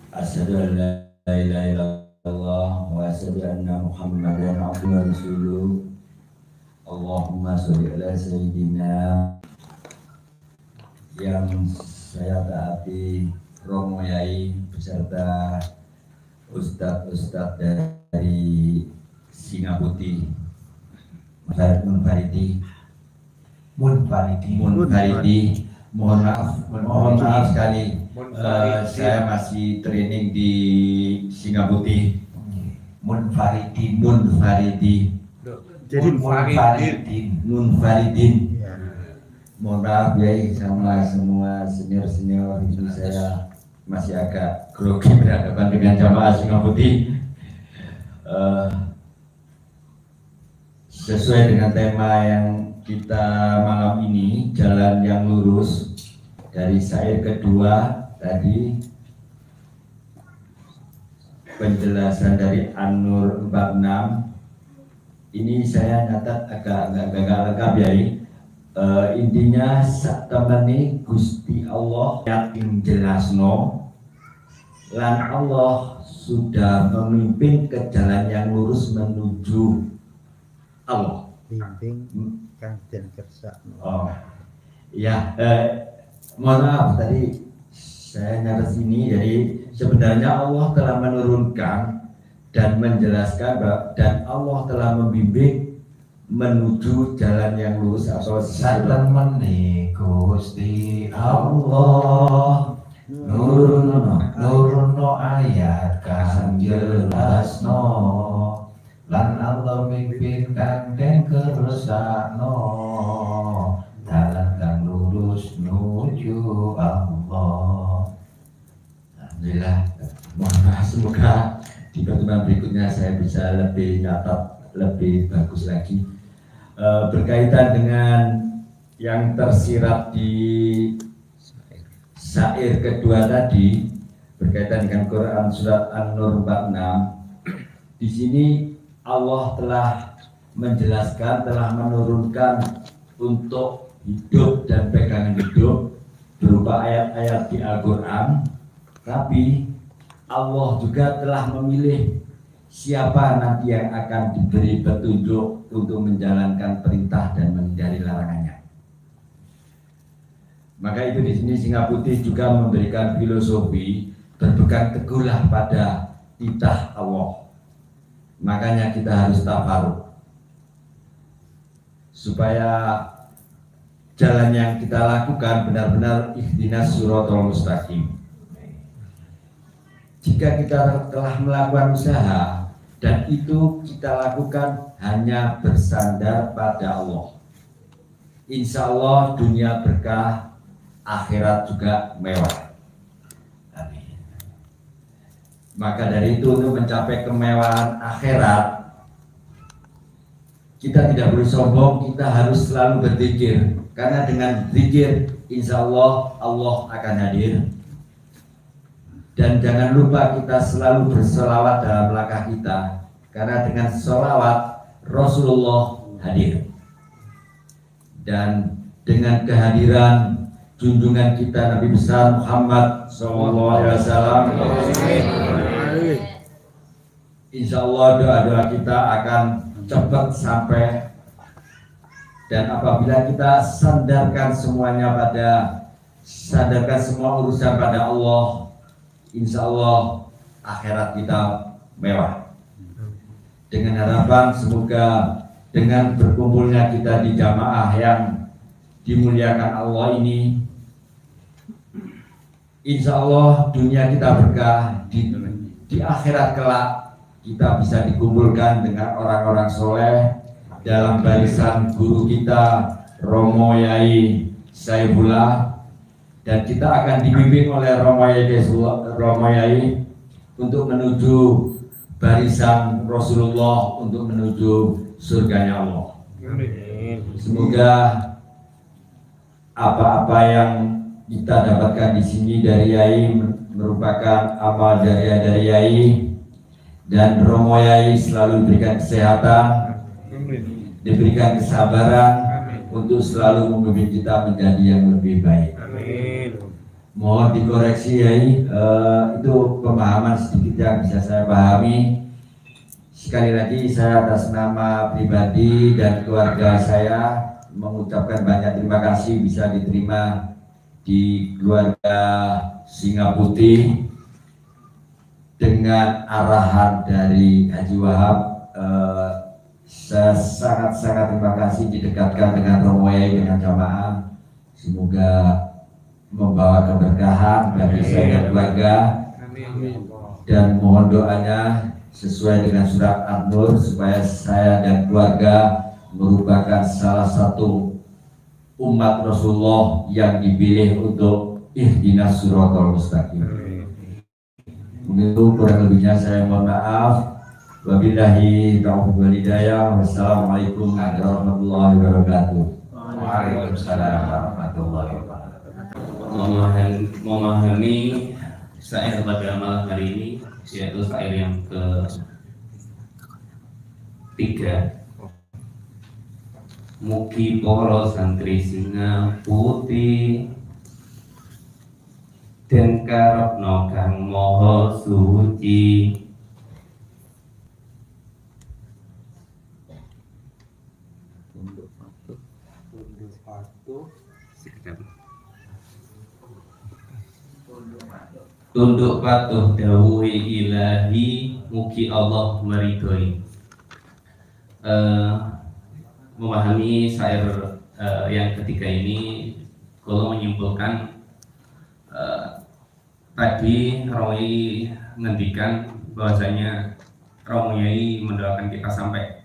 Asyhadu an la ilaha illallah wa asyhadu anna Muhammadan abduhu wa rasuluh. Allahumma sholli ala sayyidina. Yang saya taati Romo Yai beserta Ustadz dari Singaputi, Mas Munfaridi. Mohon maaf sekali, saya masih training di Singaputi. Munfaridi. Jadi Munfaridin. Mohon maaf ya sama semua senior itu, saya masih agak grogi berhadapan dengan jamaah Singaputi. Sesuai dengan tema yang kita malam ini, jalan yang lurus, dari syair kedua tadi penjelasan dari An-Nur 46 ini saya nyatat agak lengkap ya. Intinya satemene Gusti Allah yakin jelasno lan Allah sudah memimpin ke jalan yang lurus menuju Allah. Bimbing kang den kersakno. Oh. Ya, mohon maaf tadi saya nyaris ini, jadi sebenarnya Allah telah menurunkan dan menjelaskan dan Allah telah membimbing menuju jalan yang lurus atau satemene Gusti Allah nurunno ayat kang jelasno lan Allah mimpin kang den kersakno dalan kang lurus nuju Allah. Alhamdulillah. Mohon maaf, semoga di pertemuan berikutnya saya bisa lebih nyatat lebih bagus lagi. Berkaitan dengan yang tersirat di syair kedua tadi, berkaitan dengan Quran surat An-Nur 46, di sini Allah telah menjelaskan, telah menurunkan untuk hidup dan pegangan hidup berupa ayat-ayat di Al-Quran, tapi Allah juga telah memilih siapa nanti yang akan diberi petunjuk untuk menjalankan perintah dan menghindari larangannya. Maka itu di sini Singaputi juga memberikan filosofi berpegang teguhlah pada titah Allah. Makanya kita harus tafarruq supaya jalan yang kita lakukan benar-benar ihdinas siratal mustaqim. Jika kita telah melakukan usaha dan itu kita lakukan hanya bersandar pada Allah. Insya Allah dunia berkah, akhirat juga mewah. Amin. Maka dari itu untuk mencapai kemewahan akhirat, kita tidak boleh sombong, kita harus selalu berzikir. Karena dengan zikir, insya Allah Allah akan hadir. Dan jangan lupa kita selalu bersolawat dalam langkah kita. Karena dengan solawat Rasulullah hadir. Dan dengan kehadiran junjungan kita Nabi besar Muhammad SAW, insya Allah doa-doa kita akan cepat sampai. Dan apabila kita sandarkan semua urusan pada Allah, insya Allah akhirat kita mewah. Dengan harapan semoga dengan berkumpulnya kita di jamaah yang dimuliakan Allah ini, insya Allah dunia kita berkah, di akhirat kelak kita bisa dikumpulkan dengan orang-orang soleh dalam barisan guru kita Romo Yai Saifullah, dan kita akan dibimbing oleh Romo Yai untuk menuju barisan Rasulullah, untuk menuju surganya Allah. Semoga apa-apa yang kita dapatkan di sini dari Yai merupakan amal dari Yai, dan Romo Yai selalu diberikan kesehatan, diberikan kesabaran untuk selalu memimpin kita menjadi yang lebih baik. Mohon dikoreksi Yai, itu pemahaman sedikit yang bisa saya pahami. Sekali lagi saya atas nama pribadi dan keluarga saya mengucapkan banyak terima kasih bisa diterima di keluarga Singa Putih dengan arahan dari Haji Wahab. Saya sangat-sangat terima kasih didekatkan dengan Romo Yai, dengan jamaah. Semoga membawa keberkahan bagi saya dan keluarga. Dan mohon doanya sesuai dengan surat An-Nur supaya saya dan keluarga merupakan salah satu umat Rasulullah yang dipilih untuk ihdinas siratal mustaqim. Begitu kurang lebihnya saya mohon maaf. Wabillahi taufiq wal hidayah. Wassalamualaikum warahmatullahi wabarakatuh. Waalaikumsalam warahmatullahi wabarakatuh. Memahami syair pada malam hari ini, yaitu syair yang ketiga. Mugi para santri Singa Putih den karepna kang maha suci, tunduk patuh dawuhe ilahi, mugi Allah meridhoi. Memahami syair yang ketiga ini, kalau menyimpulkan tadi Roy ngendikan bahwasanya Romo Yai mendoakan kita sampai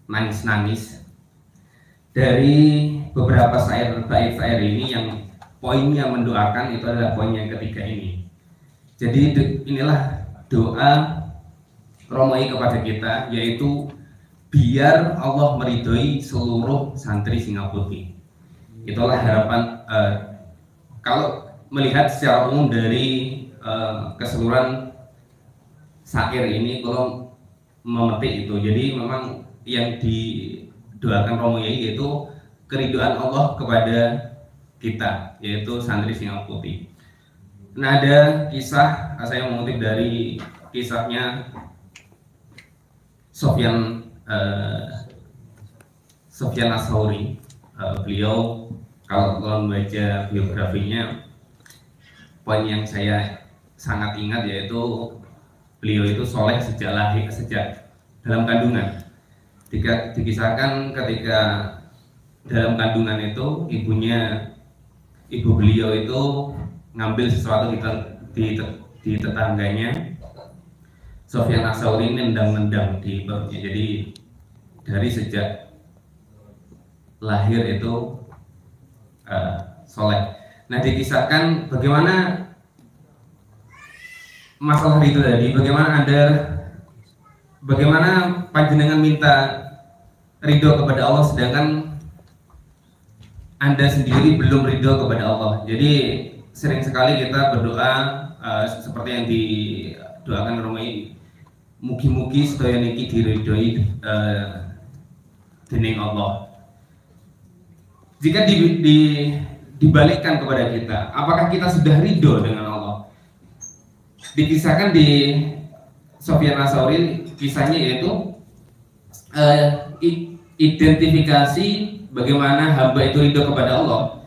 nangis-nangis. Dari beberapa bait syair ini yang poinnya mendoakan itu adalah poin yang ketiga ini. Jadi inilah doa Romo Yai kepada kita, yaitu biar Allah meridhoi seluruh santri Singa Putih. Itulah harapan. Kalau melihat secara umum dari keseluruhan syair ini, kalau memetik itu, jadi memang yang didoakan Romo Yai yaitu keridhaan Allah kepada kita, yaitu santri Singa Putih. Nah, ada kisah, saya mengutip dari kisahnya Sofyan As-Sauri. Beliau, kalau membaca biografinya, poin yang saya sangat ingat yaitu beliau itu soleh sejak lahir, sejak dalam kandungan. Dikisahkan ketika dalam kandungan itu ibu beliau itu ngambil sesuatu di tetangganya, Sufyan Ats-Tsauri nendang-nendang di perutnya. Jadi dari sejak lahir itu soleh. Nah, dikisahkan bagaimana masalah itu tadi, bagaimana panjenengan minta ridho kepada Allah sedangkan Anda sendiri belum ridho kepada Allah. Jadi sering sekali kita berdoa seperti yang didoakan Romai, mugi-mugi sedaya niki diridhoi dening Allah. Jika dibalikkan kepada kita, apakah kita sudah ridho dengan Allah? Dikisahkan di Sufyan Ats-Tsauri, kisahnya yaitu identifikasi bagaimana hamba itu ridho kepada Allah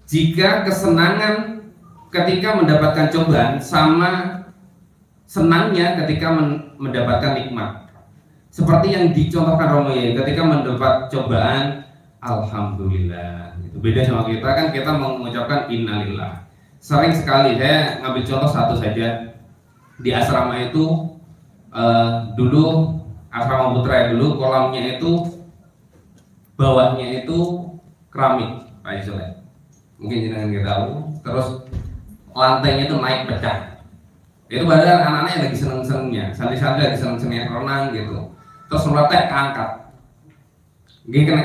jika kesenangan ketika mendapatkan cobaan sama senangnya ketika mendapatkan nikmat. Seperti yang dicontohkan Romoye, ketika mendapat cobaan, alhamdulillah. Itu beda sama kita, kan kita mengucapkan innalillah. Sering sekali, saya ngambil contoh satu saja. Di asrama itu dulu asrama putra dulu kolamnya itu bawahnya itu keramik, Pak Yusuf. Mungkin jangan kita tahu. Terus lantainya itu naik pecah. Itu padahal anak-anak yang lagi seneng-senengnya, santri-santri lagi seneng-senengnya renang gitu. Terus meletek keangkat. Gini kena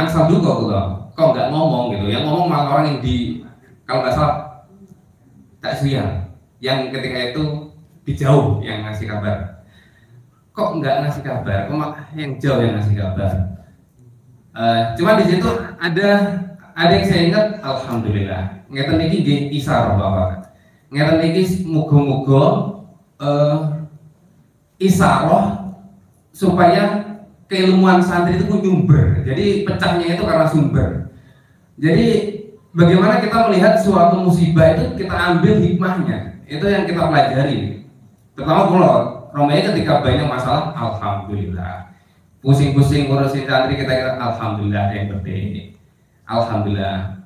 angsal duka gitu. Kok nggak ngomong gitu? Yang ngomong malah orang yang kalau nggak salah tak siang. Yang ketika itu dijauh yang ngasih kabar. Kok nggak ngasih kabar? Kok malah yang jauh yang ngasih kabar? Cuma di situ ada yang saya ingat, alhamdulillah. Ngeten iki nggih isar Bapak. Ngeten iki muga-muga isarah supaya keilmuan santri itu nyumber. Jadi pecahnya itu karena sumber. Jadi bagaimana kita melihat suatu musibah itu kita ambil hikmahnya. Itu yang kita pelajari. Terutama kalau Romanya ketika banyak masalah, alhamdulillah. Pusing-pusing ngurusin santri kita alhamdulillah ada yang penting. Alhamdulillah.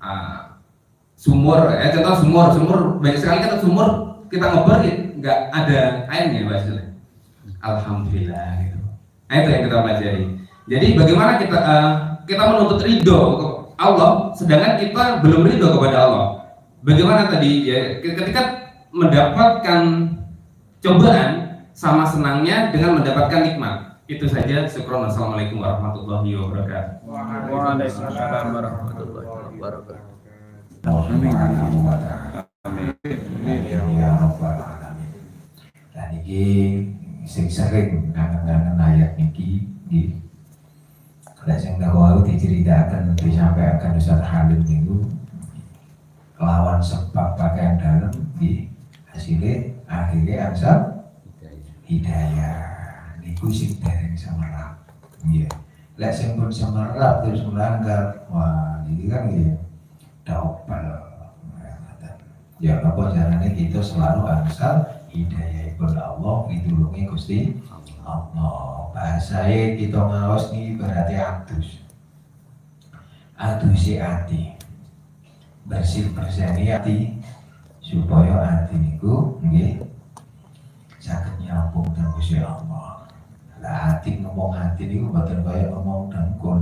Sumur, contoh sumur banyak sekali kan sumur kita ngebor nggak ada airnya bahasanya. Alhamdulillah gitu. Nah, itu yang kita pelajari. Jadi bagaimana kita menuntut ridho Allah, sedangkan kita belum ridho kepada Allah. Bagaimana tadi ya, ketika mendapatkan cobaan sama senangnya dengan mendapatkan nikmat. Itu saja. Syukron. Assalamualaikum warahmatullahi wabarakatuh. Waalaikumsalam warahmatullahi wabarakatuh. Dan ini sing sering kangen-kangen ayat niki nggih. Kalau sing dahulu diceritakan disampaikan Ustaz Halim minggu lawan sebab pakaian dalam nggih, hasilnya akhirnya ansal hidayah. Niku sing dereng semerap. Nggih. Lek sing pun semerap terus melanggar, wah ini kan nggih double. Ya apa caranya kita selalu ansal hidayah kepada Allah, ditulungi Gusti Allah. Bahasanya kita ngaos nih berarti adusi hati, bersih-bersihani hati supaya hati niku nggih saged nyambung dengan Gusti Allah. Lah hati ngomong hati niku mboten kaya ngomong dengkul.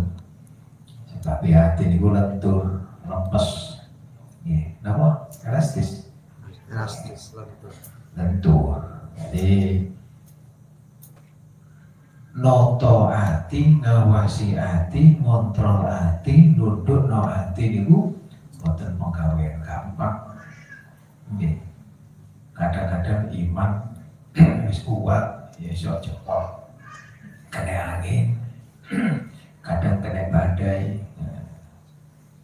Sebab hati niku lentur, lempes. Nggih, napa? Elastis. Lentur. Jadi noto hati, ngawasi hati, ngontrol hati, nundukno hati niku mboten penggawean gampang. Nggih. Kadang-kadang iman wis kuat ya iso cepet kena angin, kadang kena badai.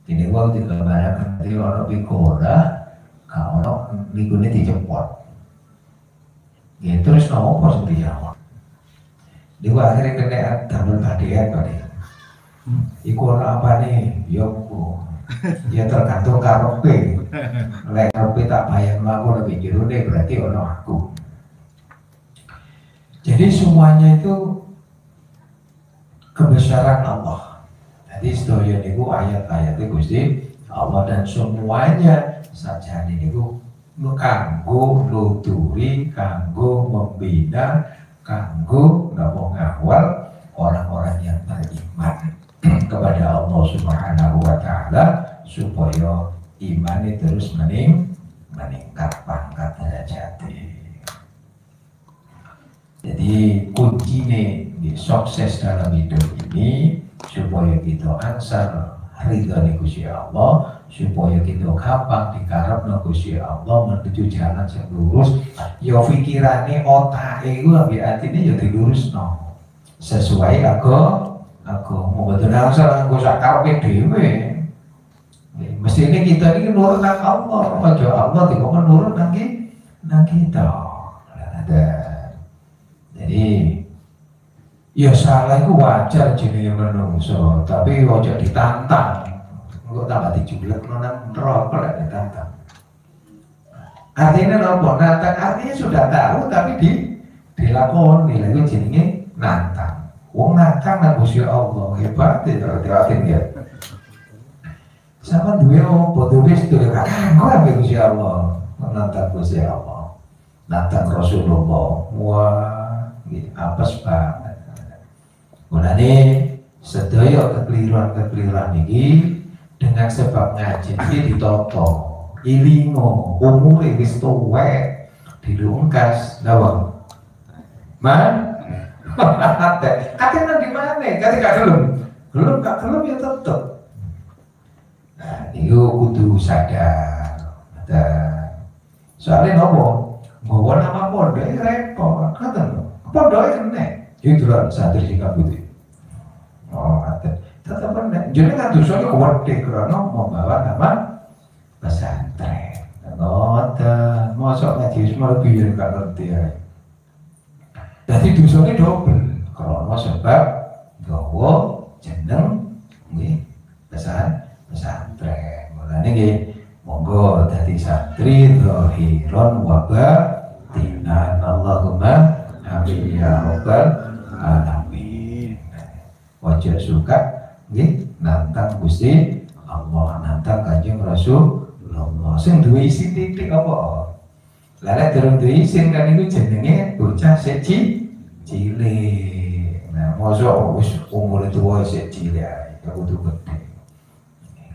Ini waktu digambarkan di orang bikoda, kalau minggunya dicepot. Ya terus ngomong positif ya. Di akhirnya kena damel badai tadi. Iku apa nih? Yoko. Ya tergantung karope. Lek karope tak bayang aku lebih jero deh berarti ono aku. Jadi semuanya itu kebesaran Allah. Jadi sedaya niku ayat-ayatnya Gusti Allah dan semuanya saja niku kanggo nuturi, kanggo membina, kanggo ngawal orang-orang yang beriman kepada Allah Subhanahu wa taala supaya imannya terus meningkat pangkat derajatnya. Jadi kuncinya di sukses dalam hidup ini supaya kita ansar ridha Gusti Allah, supaya kita gampang dikarepno Gusti Allah menuju jalan yang lurus. Ya pikirane otake iku ambek atine ya dilurusno sesuai agama mboten asal anggo sak karepe dhewe. Mestine kita ini nurut nang Allah, aja Allah dikon nurut nang kita. Jadi ya salah itu wajar jenenge menungso, tapi ojo ditantang. Engko tambah dijulek nang neraka lek ditantang. Artinya apa? Nantang artinya sudah tahu tapi dilakoni. Lha iku jenenge nantang. Wong nantang nang Gusti Allah hebat ya ya. Sama duwe opo duwe sedulur kanggo ambek Gusti Allah. Nantang Gusti Allah. Nantang Rasulullah. Wah, apes banget. Mulane sedaya kekeliruan-kekeliruan ini dengan sebab ngaji iki ditoto. Ilingo umure wis tuwek dilungkas lawang. Man katanya di mana? Ketika belum ya tetep. Nah, itu kudu sadar. Soalnya nopo, bawa nama pondok repot, kata lo, pondoknya kena. Itu lah santri singkat putih. Oh, kata, tetap kena. Jadi kan tujuannya kuat karena membawa nama pesantren. Ngoten, masuk ngaji semua lebih kan nanti ya. Jadi tujuannya double. Karena sebab gawa jeneng nggih pesantren. Mulane nggih monggo dadi santri zahiron wa batinan. Allahumma amin ya rabbal alamin. Wajib suka nggih nantang Gusti Allah, nantang Kanjeng Rasulullah. Sing duwe isi titik apa? Lah durung duwe isin kan iku jenenge bocah siji cilik. Nah, mosok wis umur tuwa isih cilik ae, kudu gede.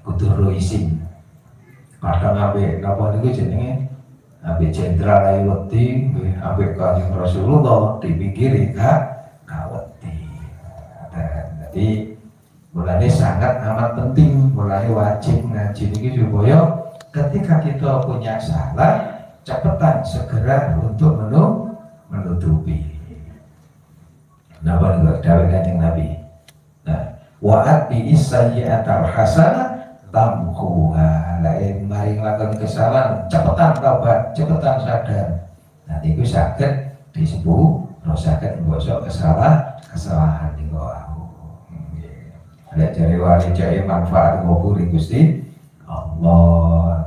Kudu ro isin. Kadang ambek napa niku jenenge ambek jenderal ae wedi, ambek Kanjeng Rasulullah dipikiri kawedi. Jadi mulane sangat amat penting, mulane wajib ngaji niki supaya ketika kita punya salah cepetan segera untuk menutupi. Napa niku dawuh Kanjeng Nabi. Nah, wa'at bi sayyi'atal hasanah tamhuha. Lain mari nglakoni kesalahan, cepetan tobat, cepetan sadar. Nah, niku saged disebut saged mbosok kesalahan niku. Ada jari wali jaya manfaat ngopuri Gusti Allah.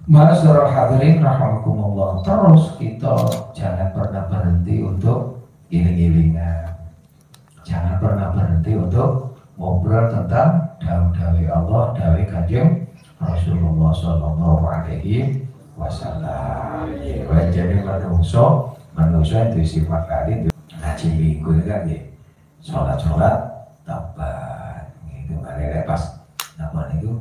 Ma'asyiral hadirin rahimakumullah. Terus kita jangan pernah berhenti untuk iling-ilingan. Jangan pernah berhenti untuk ngobrol tentang dawuh-dawuh Allah, dawuh Kanjeng Rasulullah sallallahu alaihi wasallam. Jadi manusia itu sifat kali ngaji minggu kan nggih. Sholat tabat gitu mari pas napa niku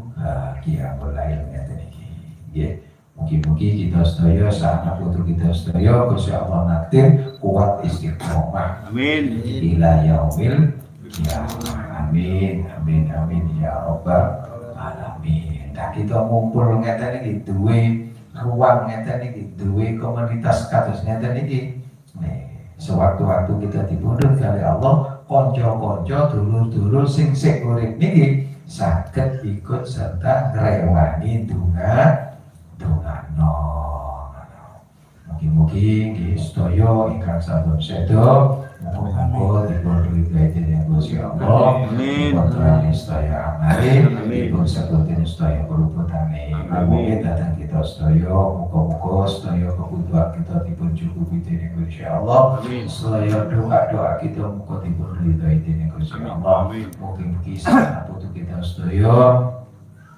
qiyamul lail ngeten iki. Nggih, mugi-mugi kita sedaya sanak putu kita sedaya Gusti Allah naktir kuat istiqomah. Amin. Ila yaumil qiyamah. Amin. Amin amin ya rabbal alamin. Nah, kita ngumpul ngeten iki duwe ruang ngeten iki duwe komunitas kados ngeten iki. Sewaktu-waktu kita dipundhut kali Allah, konco-konco dulur-dulur sing sik urip niki saged ikut serta ngrewani dongano. Mugi-mugi nggih sedaya ingkang sampun sedo muga dipun ridhoi Gusti Allah. Amin. Putra sedaya amali, dipun sedotin sedaya perubutane. Mugi datang kita sedaya muga-muga sedaya kebutuhan kita dipun cukupi dening Gusti Allah. Sedaya doa-doa kita muga dipun ridhoi dening Gusti Allah. Mugi-mugi sanak putu kita sedaya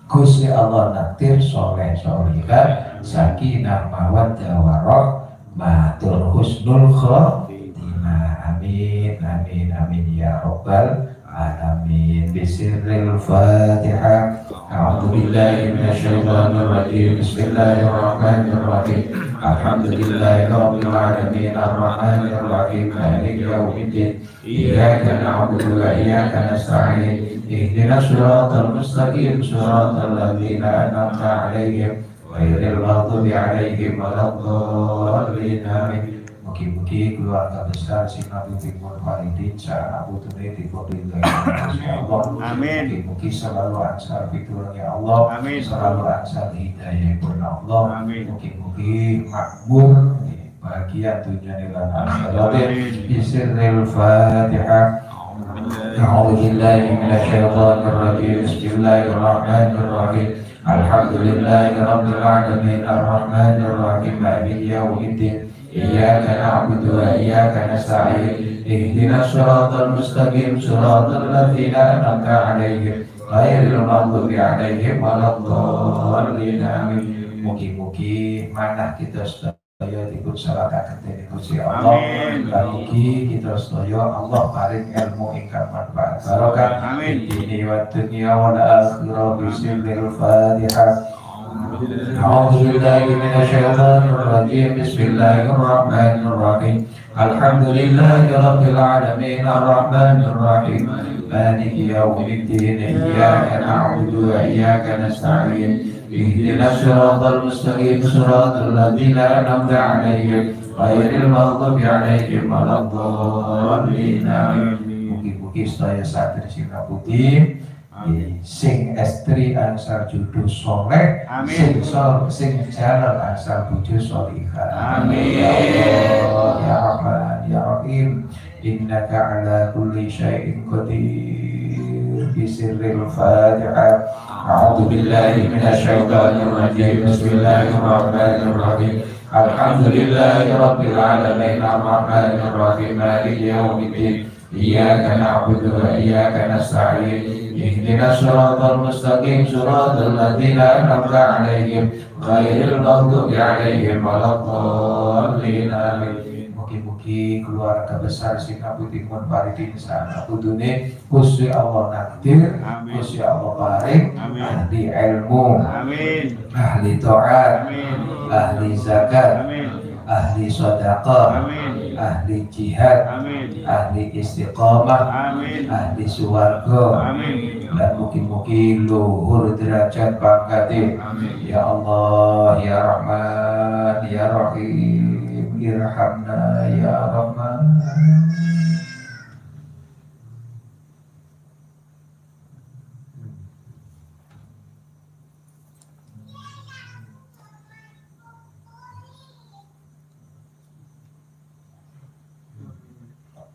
Gusti Allah naktir soleh solihah sakinah mawaddah warahmatul husnul khotimah. Amin amin amin ya rabbal alamin. Bismillahil Fatihah. A'udzu billahi minasyaitonir rajim. Bismillahirrahmanirrahim. Alhamdulillahi rabbil alamin arrahmanir rahim maliki yaumiddin. Iyyaka na'budu wa iyyaka nasta'in. Ihdinas siratal mustaqim siratal ladzina an'amta 'alaihim ghairil maghdubi 'alaihim waladdallin. Amin. Mugi-mugi keluarga besar Sinabung Timur Faridin saat putune dipundhidhai Allah. Amin. Mugi-mugi selalu ansar pitulungnya Allah. Amin. Selalu ansar hidayahipun Allah. Amin. Mugi-mugi makmur bahagia dunia lan akhirat. Bismillahil Fatihah. A'udzu billahi minasyaitonir rajim. Bismillahirrahmanirrahim. Alhamdulillahi rabbil alamin arrahmanir rahim maliki yaumiddin. Iyyaka na'budu wa iyyaka nasta'in. Ihdinas siratal mustaqim siratal ladzina an'amta 'alaihim ghairil maghdubi 'alaihim waladdallin. Amin. Mugi-mugi manah kita sedaya dipun salataken dening Gusti Allah. Lan mugi kita sedaya Allah paring ilmu ingkang manfaat barokah. Amin. Dini wa dunya wal akhirah. Bismillahil Fatihah. A'udzu billahi minasyaitonir rajim. Bismillahirrahmanirrahim. Alhamdulillahi rabbil alamin arrahmanir rahim maliki yaumiddin. Iyyaka na'budu wa iyyaka nasta'in. Ihdinas siratal mustaqim siratal ladzina an'amta 'alaihim ghairil maghdubi 'alaihim waladdallin. Mugi-mugi sedaya sadaya sinaputi sing estri ansar judu soleh, sing jalan ansar bojo solihah. Amin. Ya Allah, ya Rahman, ya Rahim, innaka ala kulli syai'in qadir. Bismillahil Fatihah. A'udzu billahi minasyaitonir rajim. Bismillahirrahmanirrahim. Alhamdulillahi rabbil alamin arrahmanir rahim maliki yaumiddin. Iyyaka na'budu wa iyyaka nasta'in. Ihdinas siratal mustaqim siratal ladzina an'amta 'alaihim ghairil maghdubi 'alaihim waladdallin. Amin. Mugi-mugi keluarga besar Sinabung Timur Faridin saat putune Gusti Allah nakdir, Gusti Allah paring ahli ilmu, ahli taat, ahli zakat, ahli sedekah, ahli jihad, ahli istiqamah, ahli swarga, dan mugi-mugi luhur derajat pangkate. Ya Allah, ya Rahman, ya Rahim, irhamna ya Rahman.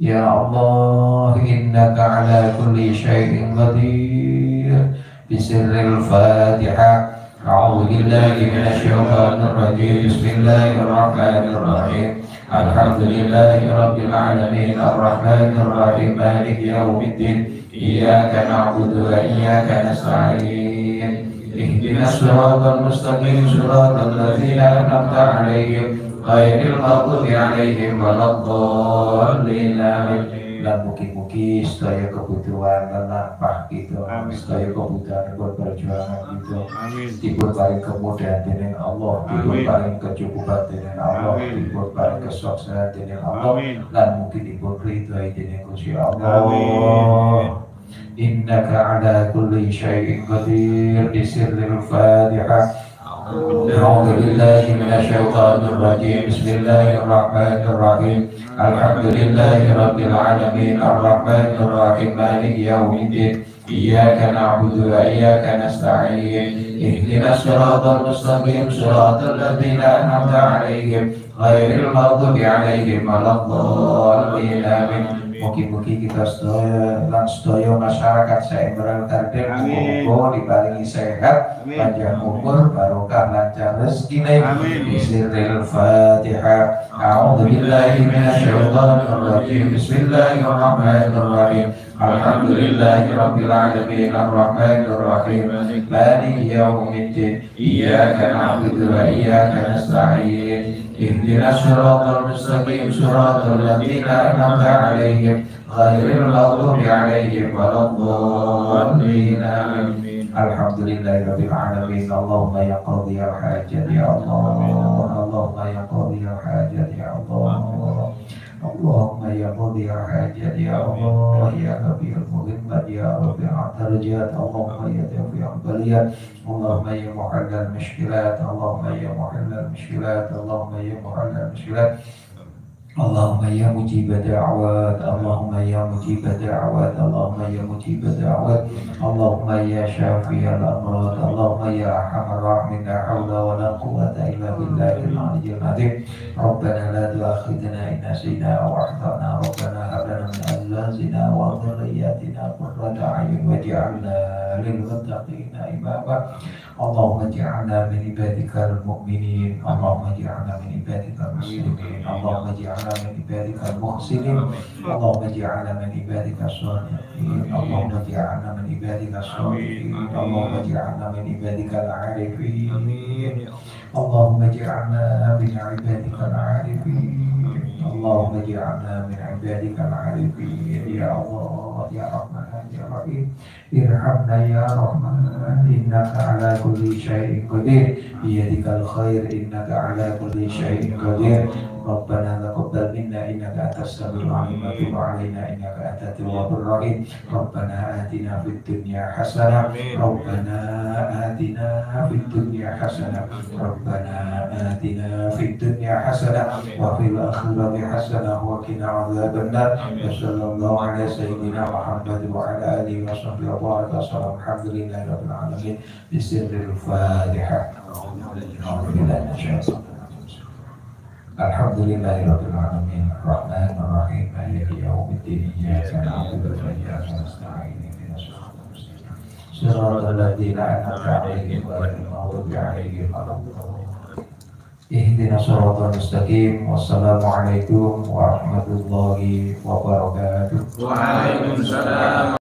Ya Allah, innaka ala kulli syai'in qadir. Bismillahil Fatihah. A'udzu billahi minasyaitonir rajim. Bismillahirrahmanirrahim. Alhamdulillahi rabbil alamin arrahmanir rahim maliki yaumiddin. Iyyaka na'budu wa iyyaka nasta'in. Ihdinas siratal mustaqim siratal ladzina an'amta 'alaihim ghairil maghdubi 'alaihim waladdallin. Amin. Dan mugi-mugi sedaya kebutuhan lampah gitu, sedaya kebutuhan buat perjuangan gitu, dipun paring kemudahan dening Allah, dipun paring kecukupan dening Allah, dipun paring kesuksesan dening Allah, dan mungkin dipun ridhoi dening Gusti Allah. Innaka ala kulli syai'in qadir. Bismillahil Fatihah. A'udzu billahi minasyaitonir rajim. Bismillahirrahmanirrahim. Alhamdulillahi rabbil alamin arrahmanir rahim maliki yaumiddin. Iyyaka na'budu wa iyyaka nasta'in. Ihdinas siratal mustaqim siratal ladzina an'amta 'alaihim ghairil maghdubi 'alaihim waladdallin. Amin. Mugi-mugi kita sedaya lan sedaya masyarakat Saembrel Karden muga diparingi sehat, panjang umur, barokah lancar rezekine. Bismillahil Fatihah. A'udzu billahi minasyaitonir rajim. Bismillahirrahmanirrahim. Alhamdulillahi rabbil alamin arrahmanir rahim maliki yaumiddin iyyaka na'budu wa iyyaka nasta'in ihdinas siratal mustaqim siratal ladzina an'amta 'alaihim ghairil maghdubi 'alaihim waladdallin amin. Alhamdulillahi rabbil alamin. Allahumma ya qadhiyal hajat ya Allah. Allahumma ya qadhiyal hajat ya Allah. Allahumma ya qadhiyal hajat ya Allah. Ya kabir muhimmat ya rafi'at darajat. Allahumma ya dafi'al baliyat. Allahumma ya muhallal mushkilat. Allahumma ya muhallal mushkilat. Allahumma ya muhallal mushkilat. Allahumma ya mujib da'wat. Allahumma ya mujib da'wat. Allahumma ya mujib da'wat. Allahumma ya syafiyal amrad. Allahumma ya arhamar rahimin. La hawla wa la quwwata illa billahil aliyyil azim. Rabbana la tu'akhidhna in nasina aw akhtana. Rabbana hab lana min azwajina wa dhurriyyatina qurrata a'yun waj'alna lil muttaqina imama. Allahumma ij'alna min ibadikal mu'minin. Allahumma ij'alna min ibadikal muslimin. Allahumma ij'alna من عبادك المحسنين. اللهم اجعلنا من عبادك الصالحين. اللهم اجعلنا من عبادك الصالحين. اللهم اجعلنا من عبادك العارفين. اللهم اجعلنا من عبادك العارفين. اللهم اجعلنا من عبادك العارفين يا الله يا رحمن يا رحيم. ارحمنا يا رحمن إنك على كل شيء قدير بيدك الخير إنك على كل شيء قدير. ربنا تقبل منا إنك أنت السميع العليم وتب علينا إنك أنت التواب الرحيم. ربنا آتنا في الدنيا حسنة. ربنا آتنا في الدنيا حسنة. ربنا آتنا في الدنيا حسنة وفي الآخرة حسنة وقنا عذاب النار. وصلى الله على سيدنا محمد وعلى آله وصحبه وبارك وسلم. الحمد لله رب العالمين بسر الفاتحة. Alhamdulillahi rabbil alamin arrahmanir rahim maliki yaumiddin iyyaka na'budu wa iyyaka nasta'in ihdinas siratal mustaqim siratal ladzina an'amta 'alaihim ghairil maghdubi 'alaihim waladdallin. Ihdinas siratal mustaqim. Wassalamualaikum warahmatullahi wabarakatuh. Waalaikumsalam.